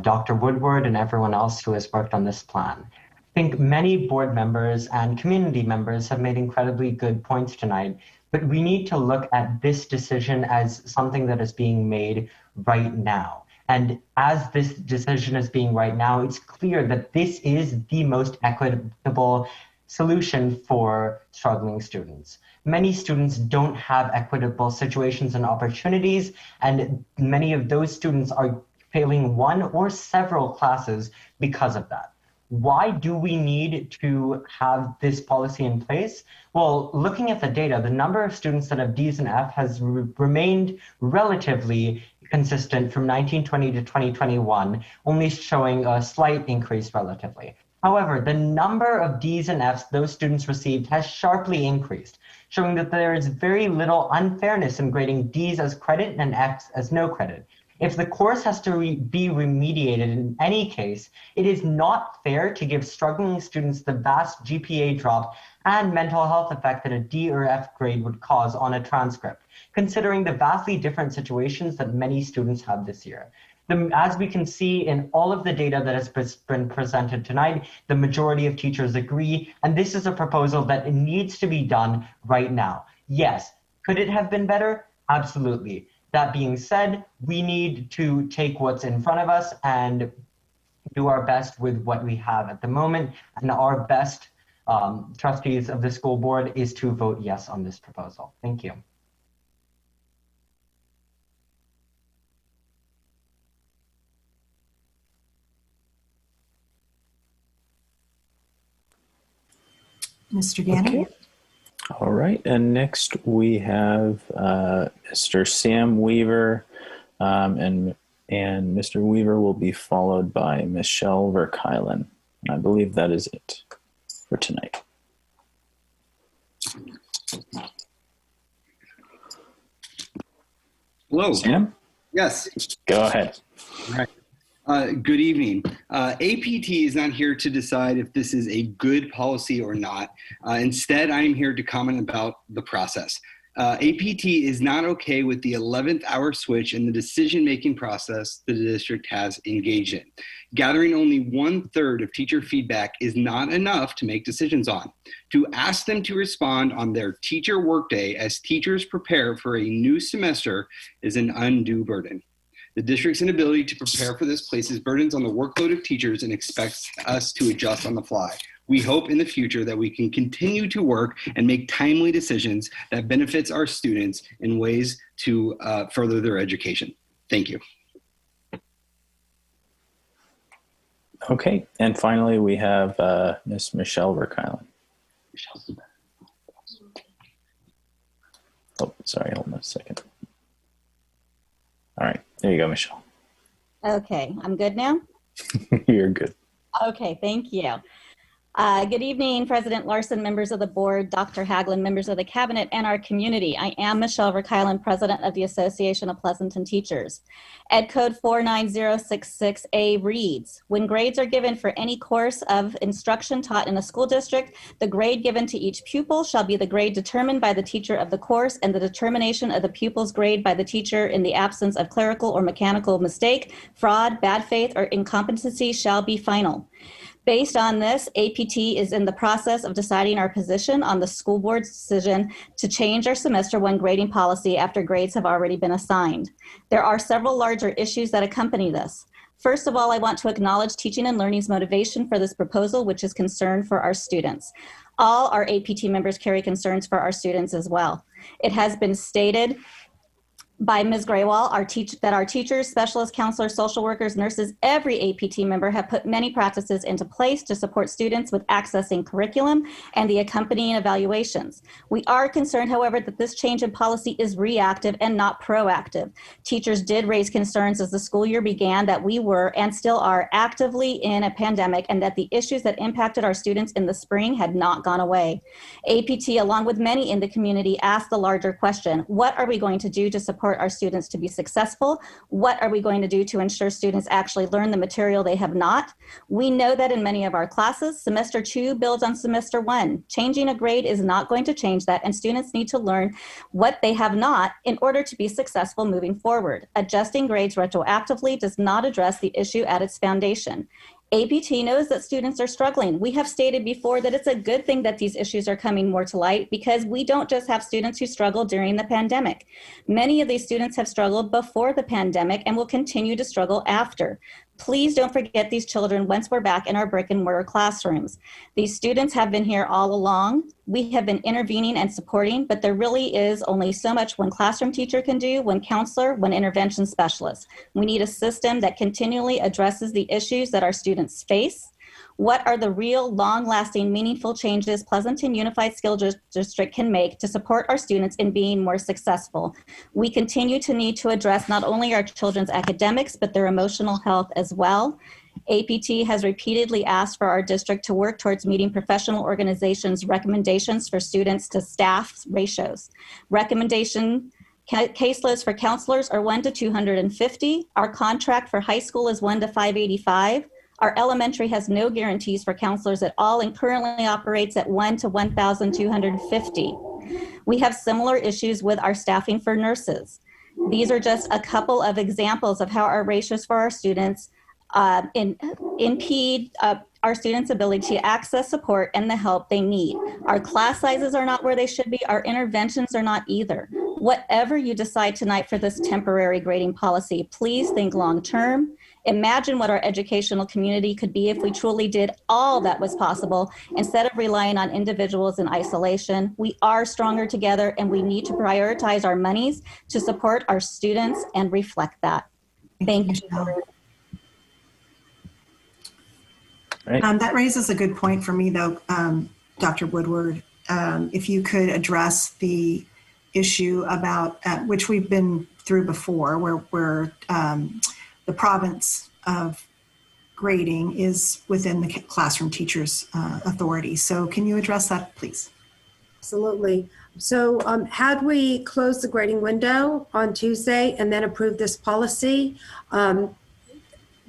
Dr. Woodward and everyone else who has worked on this plan. I think many board members and community members have made incredibly good points tonight, but we need to look at this decision as something that is being made right now. And as this decision is being right now, it's clear that this is the most equitable solution for struggling students. Many students don't have equitable situations and opportunities, and many of those students are failing one or several classes because of that. Why do we need to have this policy in place? Well, looking at the data, the number of students that have D's and F has remained relatively consistent from 1920 to 2021, only showing a slight increase relatively. However, the number of D's and F's those students received has sharply increased, showing that there is very little unfairness in grading D's as credit and F's as no credit. If the course has to be remediated in any case, it is not fair to give struggling students the vast GPA drop and mental health effect that a D or F grade would cause on a transcript, considering the vastly different situations that many students have this year. As we can see in all of the data that has been presented tonight, the majority of teachers agree, and this is a proposal that needs to be done right now. Yes, could it have been better? Absolutely. That being said, we need to take what's in front of us and do our best with what we have at the moment. And our best trustees of the school board is to vote yes on this proposal. Thank you. Mr. Gannon? Okay. All right, and next we have Mr. Sam Weaver, and Mr. Weaver will be followed by Michelle Verkylen. I believe that is it for tonight. Hello. Sam? Yes. Go ahead. All right. Good evening. APT is not here to decide if this is a good policy or not. Instead, I am here to comment about the process. APT is not okay with the 11th hour switch in the decision-making process the district has engaged in. Gathering only 1/3 of teacher feedback is not enough to make decisions on. To ask them to respond on their teacher workday as teachers prepare for a new semester is an undue burden. The district's inability to prepare for this places burdens on the workload of teachers and expects us to adjust on the fly. We hope in the future that we can continue to work and make timely decisions that benefits our students in ways to further their education. Thank you. Okay, and finally we have Ms. Michelle Verkylen. Oh, sorry, hold on a second. All right, there you go, Michelle. Okay, I'm good now? You're good. Okay, thank you. Good evening, President Larson, members of the board, Dr. Haglund, members of the cabinet, and our community. I am Michelle Verkylen, president of the Association of Pleasanton Teachers. Ed Code 49066A reads, when grades are given for any course of instruction taught in a school district, the grade given to each pupil shall be the grade determined by the teacher of the course, and the determination of the pupil's grade by the teacher in the absence of clerical or mechanical mistake, fraud, bad faith, or incompetency shall be final. Based on this, APT is in the process of deciding our position on the school board's decision to change our semester one grading policy after grades have already been assigned. There are several larger issues that accompany this. First of all, I want to acknowledge Teaching and Learning's motivation for this proposal, which is concern for our students. All our APT members carry concerns for our students as well. It has been stated by Ms. Graywall, that our teachers, specialists, counselors, social workers, nurses, every APT member have put many practices into place to support students with accessing curriculum and the accompanying evaluations. We are concerned, however, that this change in policy is reactive and not proactive. Teachers did raise concerns as the school year began that we were and still are actively in a pandemic, and that the issues that impacted our students in the spring had not gone away. APT, along with many in the community, asked the larger question, what are we going to do to support support our students to be successful? What are we going to do to ensure students actually learn the material they have not? We know that in many of our classes, semester 2 builds on semester 1. Changing a grade is not going to change that, and students need to learn what they have not in order to be successful moving forward. Adjusting grades retroactively does not address the issue at its foundation. APT knows that students are struggling. We have stated before that it's a good thing that these issues are coming more to light, because we don't just have students who struggle during the pandemic. Many of these students have struggled before the pandemic and will continue to struggle after. Please don't forget these children once we're back in our brick and mortar classrooms. These students have been here all along. We have been intervening and supporting, but there really is only so much one classroom teacher can do, one counselor, one intervention specialist. We need a system that continually addresses the issues that our students face. What are the real, long-lasting, meaningful changes Pleasanton Unified School District can make to support our students in being more successful? We continue to need to address not only our children's academics, but their emotional health as well. APT has repeatedly asked for our district to work towards meeting professional organizations' recommendations for students to staff ratios. Recommendation caseloads for counselors are 1 to 250. Our contract for high school is 1 to 585. Our elementary has no guarantees for counselors at all and currently operates at 1 to 1,250. We have similar issues with our staffing for nurses. These are just a couple of examples of how our ratios for our students impede our students' ability to access support and the help they need. Our class sizes are not where they should be. Our interventions are not either. Whatever you decide tonight for this temporary grading policy, please think long-term. Imagine what our educational community could be if we truly did all that was possible instead of relying on individuals in isolation. We are stronger together, and we need to prioritize our monies to support our students and reflect that. Thank you. Right. That raises a good point for me, though, Dr. Woodward. If you could address the issue about, which we've been through before, where the province of grading is within the classroom teacher's authority. So can you address that, please? Absolutely. So had we closed the grading window on Tuesday and then approved this policy,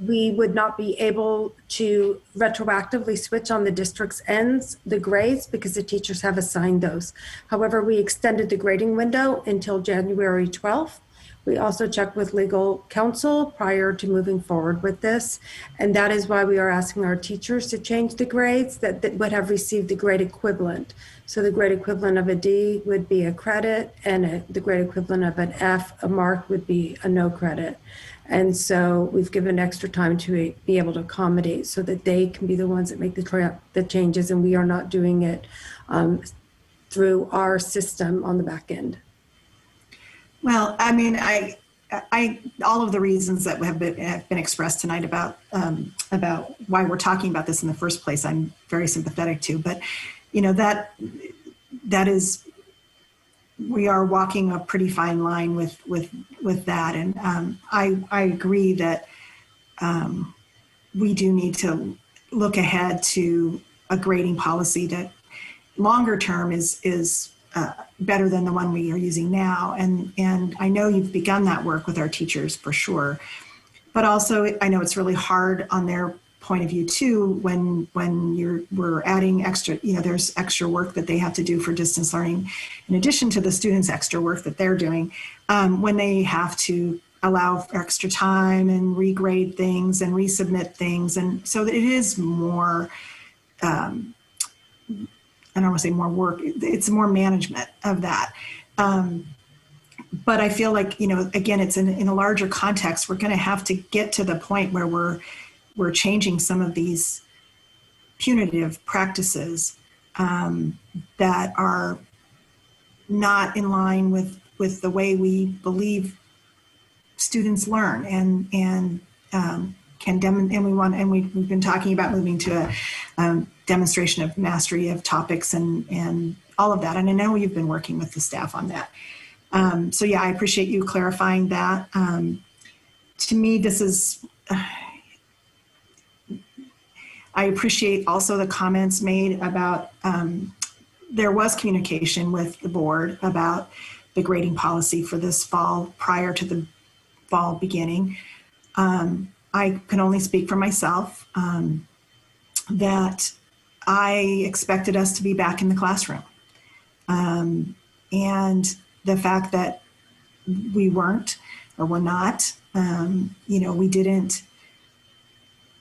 we would not be able to retroactively switch on the district's ends, the grades, because the teachers have assigned those. However, we extended the grading window until January 12th. We also checked with legal counsel prior to moving forward with this. And that is why we are asking our teachers to change the grades that would have received the grade equivalent. So the grade equivalent of a D would be a credit, and the grade equivalent of an F, a mark, would be a no credit. And so we've given extra time to be able to accommodate so that they can be the ones that make the changes, and we are not doing it through our system on the back end. Well, I mean, I all of the reasons that have been expressed tonight about why we're talking about this in the first place, I'm very sympathetic to. But you know, that is, we are walking a pretty fine line with that, and I agree that we do need to look ahead to a grading policy that longer term is better than the one we are using now. And I know you've begun that work with our teachers for sure, but also I know it's really hard on their point of view too, when we're adding extra, you know, there's extra work that they have to do for distance learning, in addition to the students' extra work that they're doing, when they have to allow for extra time and regrade things and resubmit things. And so it is more, I don't want to say more work, it's more management of that. But I feel like, you know, again, it's in a larger context, we're going to have to get to the point where we're changing some of these punitive practices that are not in line with the way we believe students learn and can demonstrate, we've been talking about moving to a demonstration of mastery of topics and all of that. And I know you've been working with the staff on that. So yeah, I appreciate you clarifying that. To me, this is, I appreciate also the comments made about, there was communication with the board about the grading policy for this fall prior to the fall beginning. I can only speak for myself, that I expected us to be back in the classroom. And the fact that we weren't or were not, we didn't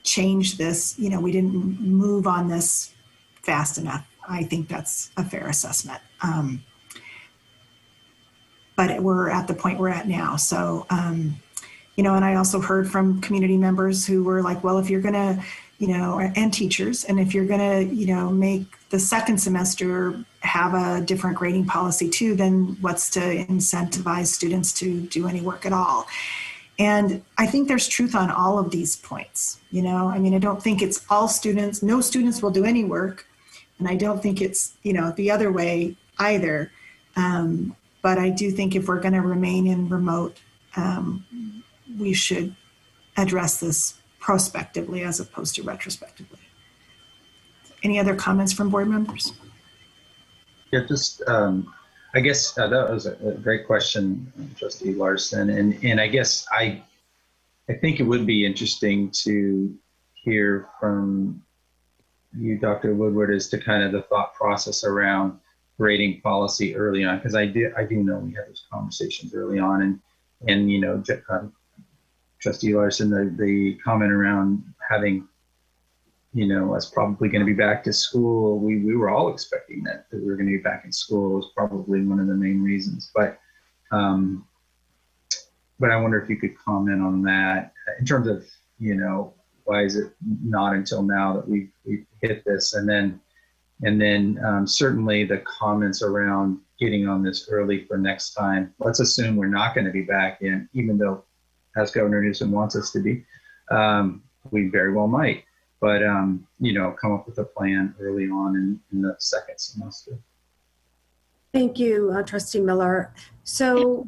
change this, we didn't move on this fast enough. I think that's a fair assessment. But we're at the point we're at now. So, and I also heard from community members who were like, well, if you're going to, and teachers, and if you're going to, make the second semester have a different grading policy too, then what's to incentivize students to do any work at all? And I think there's truth on all of these points. I don't think it's all students, no students will do any work. And I don't think it's, the other way either. But I do think if we're going to remain in remote, we should address this prospectively as opposed to retrospectively. Any other comments from board members? Yeah, just I guess that was a great question, Trustee Larson, and I guess I think it would be interesting to hear from you, Dr. Woodward, as to kind of the thought process around grading policy early on, because I do know we had those conversations early on, and Trustee Larson, the comment around having, us probably going to be back to school. We were all expecting that we were going to be back in school was probably one of the main reasons. But I wonder if you could comment on that in terms of, why is it not until now that we've hit this? And then certainly the comments around getting on this early for next time. Let's assume we're not going to be back in, even though, as Governor Newsom wants us to be, we very well might. But, come up with a plan early on in the second semester. Thank you, Trustee Miller. So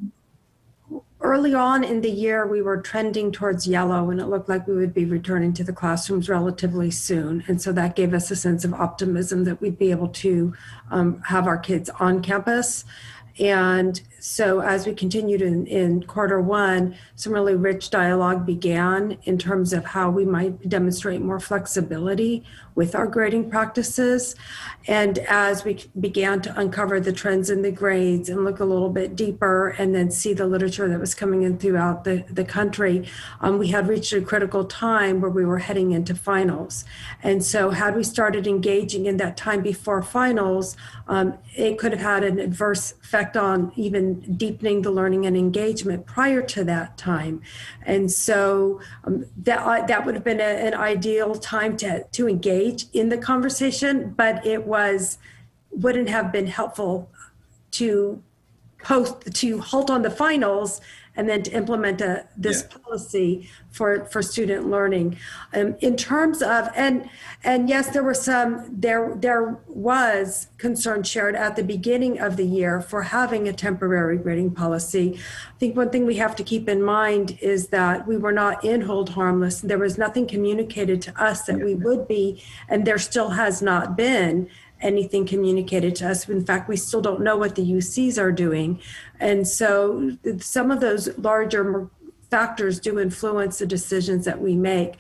early on in the year, we were trending towards yellow, and it looked like we would be returning to the classrooms relatively soon. And so that gave us a sense of optimism that we'd be able to have our kids on campus. And so as we continued in quarter one, some really rich dialogue began in terms of how we might demonstrate more flexibility with our grading practices. And as we began to uncover the trends in the grades and look a little bit deeper and then see the literature that was coming in throughout the country, we had reached a critical time where we were heading into finals. And so had we started engaging in that time before finals, it could have had an adverse effect on even deepening the learning and engagement prior to that time. And so that would have been an ideal time to engage in the conversation, but it wouldn't have been helpful to halt on the finals and then to implement this policy for student learning. In terms of, and yes, there was concern shared at the beginning of the year for having a temporary grading policy. I think one thing we have to keep in mind is that we were not in hold harmless. There was nothing communicated to us that we would be, and there still has not been anything communicated to us. In fact, we still don't know what the UCs are doing. And so some of those larger factors do influence the decisions that we make.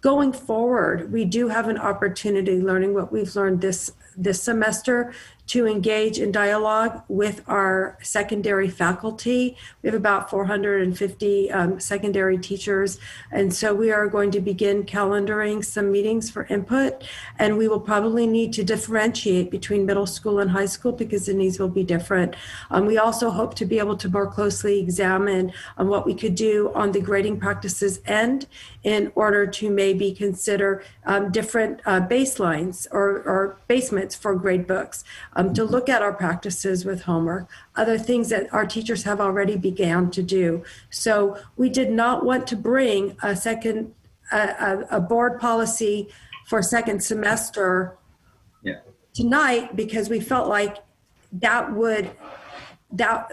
Going forward, we do have an opportunity, learning what we've learned this semester, to engage in dialogue with our secondary faculty. We have about 450 secondary teachers. And so we are going to begin calendaring some meetings for input. And we will probably need to differentiate between middle school and high school because the needs will be different. We also hope to be able to more closely examine what we could do on the grading practices end in order to maybe consider different baselines or basements for grade books. To look at our practices with homework, other things that our teachers have already began to do. So we did not want to bring a board policy for second semester tonight because we felt like that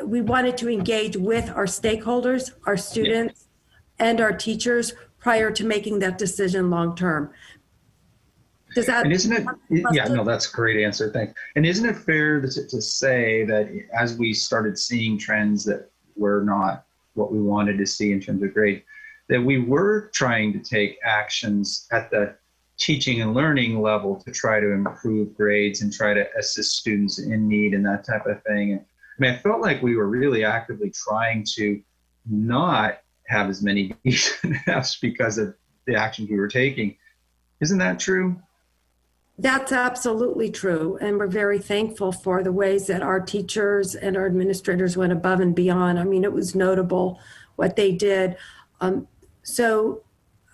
we wanted to engage with our stakeholders, our students, and our teachers prior to making that decision long term. Does that? And isn't it? Yeah, no, that's a great answer. Thanks. And isn't it fair to say that as we started seeing trends that were not what we wanted to see in terms of grade, that we were trying to take actions at the teaching and learning level to try to improve grades and try to assist students in need and that type of thing? And I mean, I felt like we were really actively trying to not have as many D's and F's because of the actions we were taking. Isn't that true? That's absolutely true. And we're very thankful for the ways that our teachers and our administrators went above and beyond. I mean, it was notable what they did. So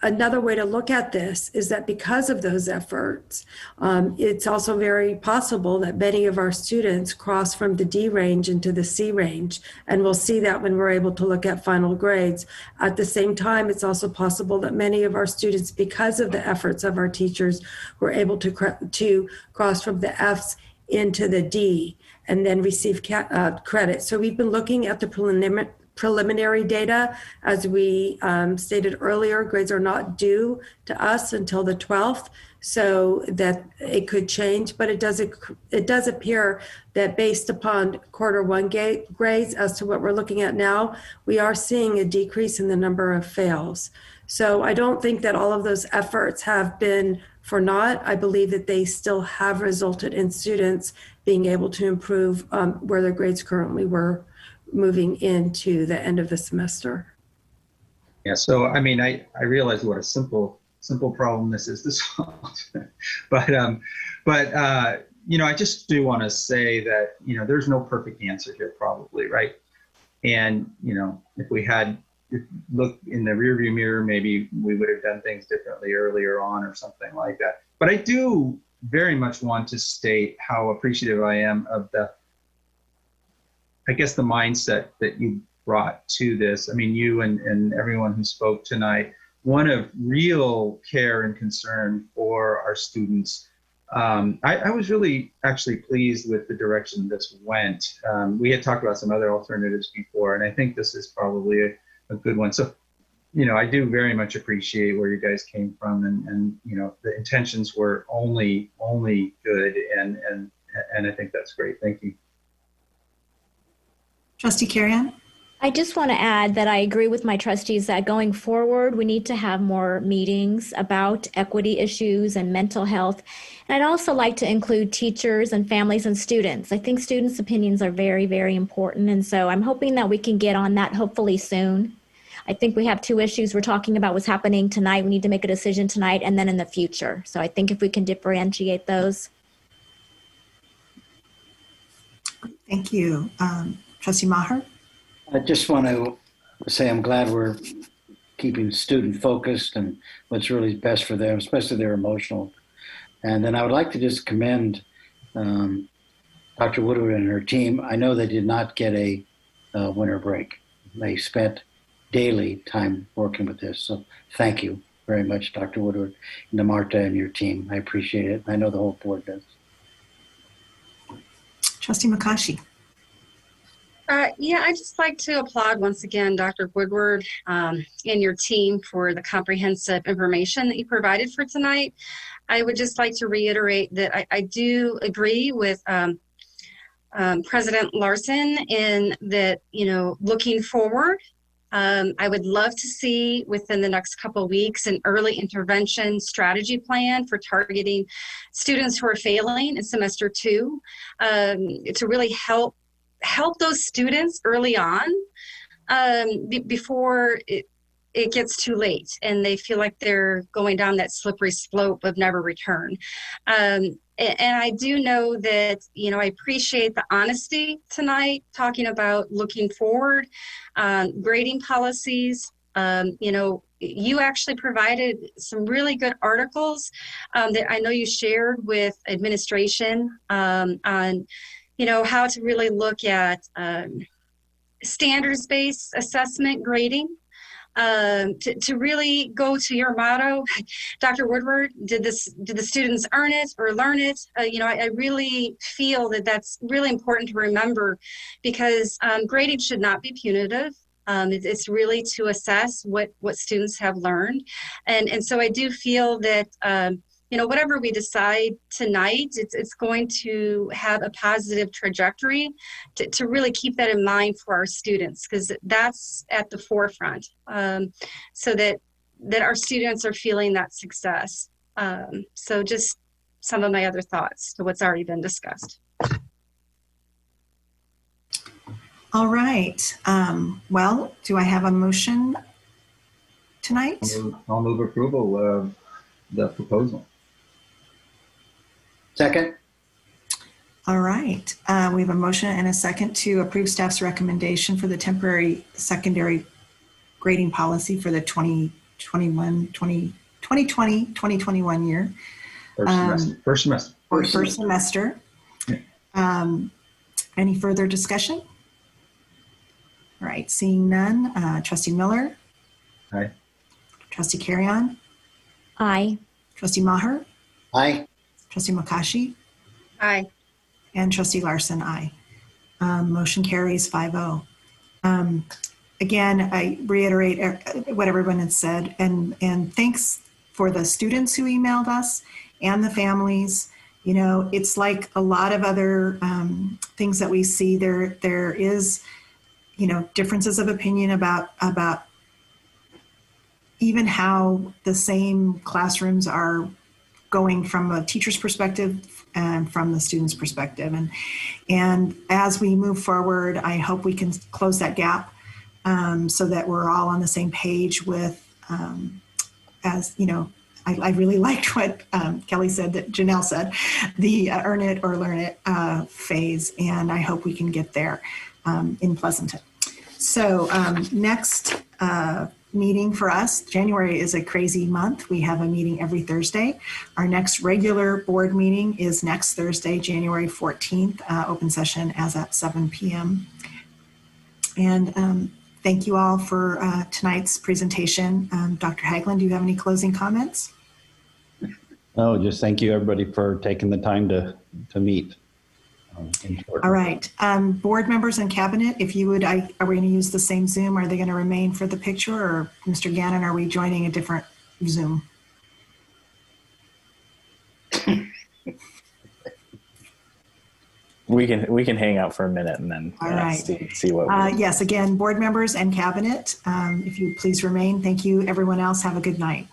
another way to look at this is that because of those efforts, it's also very possible that many of our students cross from the D range into the C range. And we'll see that when we're able to look at final grades. At the same time, it's also possible that many of our students, because of the efforts of our teachers, were able to cross from the Fs into the D and then receive credit. So we've been looking at the preliminary data. As we stated earlier, grades are not due to us until the 12th, so that it could change, but it does appear that based upon Q1 grades as to what we're looking at now, we are seeing a decrease in the number of fails. So I don't think that all of those efforts have been for naught. I believe that they still have resulted in students being able to improve where their grades currently were moving into the end of the semester. Yeah, so I mean, I realize what a simple problem this is to solve, but you know, I just do want to say that, you know, there's no perfect answer here probably, right? And, you know, if we had looked in the rearview mirror, maybe we would have done things differently earlier on or something like that. But I do very much want to state how appreciative I am of the mindset that you brought to this. I mean, you and everyone who spoke tonight, one of real care and concern for our students. I was really actually pleased with the direction this went. We had talked about some other alternatives before, and I think this is probably a good one. So, you know, I do very much appreciate where you guys came from, and you know, the intentions were only good, and I think that's great. Thank you. Trustee Carrion? I just want to add that I agree with my trustees that going forward, we need to have more meetings about equity issues and mental health. And I'd also like to include teachers and families and students. I think students' opinions are very, very important. And so I'm hoping that we can get on that hopefully soon. I think we have two issues we're talking about what's happening tonight. We need to make a decision tonight and then in the future. So I think if we can differentiate those. Thank you. Trustee Maher? I just want to say I'm glad we're keeping student focused and what's really best for them, especially their emotional. And then I would like to just commend Dr. Woodward and her team. I know they did not get a winter break. They spent daily time working with this. So thank you very much, Dr. Woodward, and Marta and your team. I appreciate it. I know the whole board does. Trustee McCoshie. Yeah, I'd just like to applaud once again Dr. Woodward and your team for the comprehensive information that you provided for tonight. I would just like to reiterate that I do agree with President Larson in that, you know, looking forward, I would love to see within the next couple of weeks an early intervention strategy plan for targeting students who are failing in semester 2 to really help those students early on before it gets too late and they feel like they're going down that slippery slope of never return. And I do know that, you know, I appreciate the honesty tonight, talking about looking forward, grading policies. You know, you actually provided some really good articles that I know you shared with administration on, you know, how to really look at standards-based assessment grading. To really go to your motto, Dr. Woodward, did the students earn it or learn it? You know, I really feel that that's really important to remember, because grading should not be punitive. It's really to assess what students have learned. And so I do feel that whatever we decide tonight, it's going to have a positive trajectory to really keep that in mind for our students, because that's at the forefront, so that our students are feeling that success. So just some of my other thoughts to what's already been discussed. All right. Well, do I have a motion tonight? I'll move approval of the proposal. Second. All right. We have a motion and a second to approve staff's recommendation for the temporary secondary grading policy for the 2020-2021 year. First semester. Any further discussion? All right, seeing none. Trustee Miller? Aye. Trustee Carrion? Aye. Trustee Maher? Aye. Trustee Makashi? Aye. And Trustee Larson, aye. Motion carries 5-0. Again, I reiterate what everyone has said, and thanks for the students who emailed us and the families. It's like a lot of other things that we see. There is, differences of opinion about even how the same classrooms are going from a teacher's perspective and from the student's perspective. And as we move forward, I hope we can close that gap so that we're all on the same page with, I really liked what Kelly said, that Janelle said, the earn it or learn it phase. And I hope we can get there in Pleasanton. So next meeting for us, January is a crazy month. We have a meeting every Thursday. Our next regular board meeting is next Thursday, January 14th, open session as at 7 p.m. And thank you all for tonight's presentation. Dr. Haglund, do you have any closing comments? No, just thank you everybody for taking the time to meet. All right, board members and cabinet, if you would, are we going to use the same Zoom? Are they going to remain for the picture, or Mr. Gannon, are we joining a different Zoom? We can hang out for a minute and then all right. see what. Yes, again, board members and cabinet, if you please remain. Thank you. Everyone else, have a good night.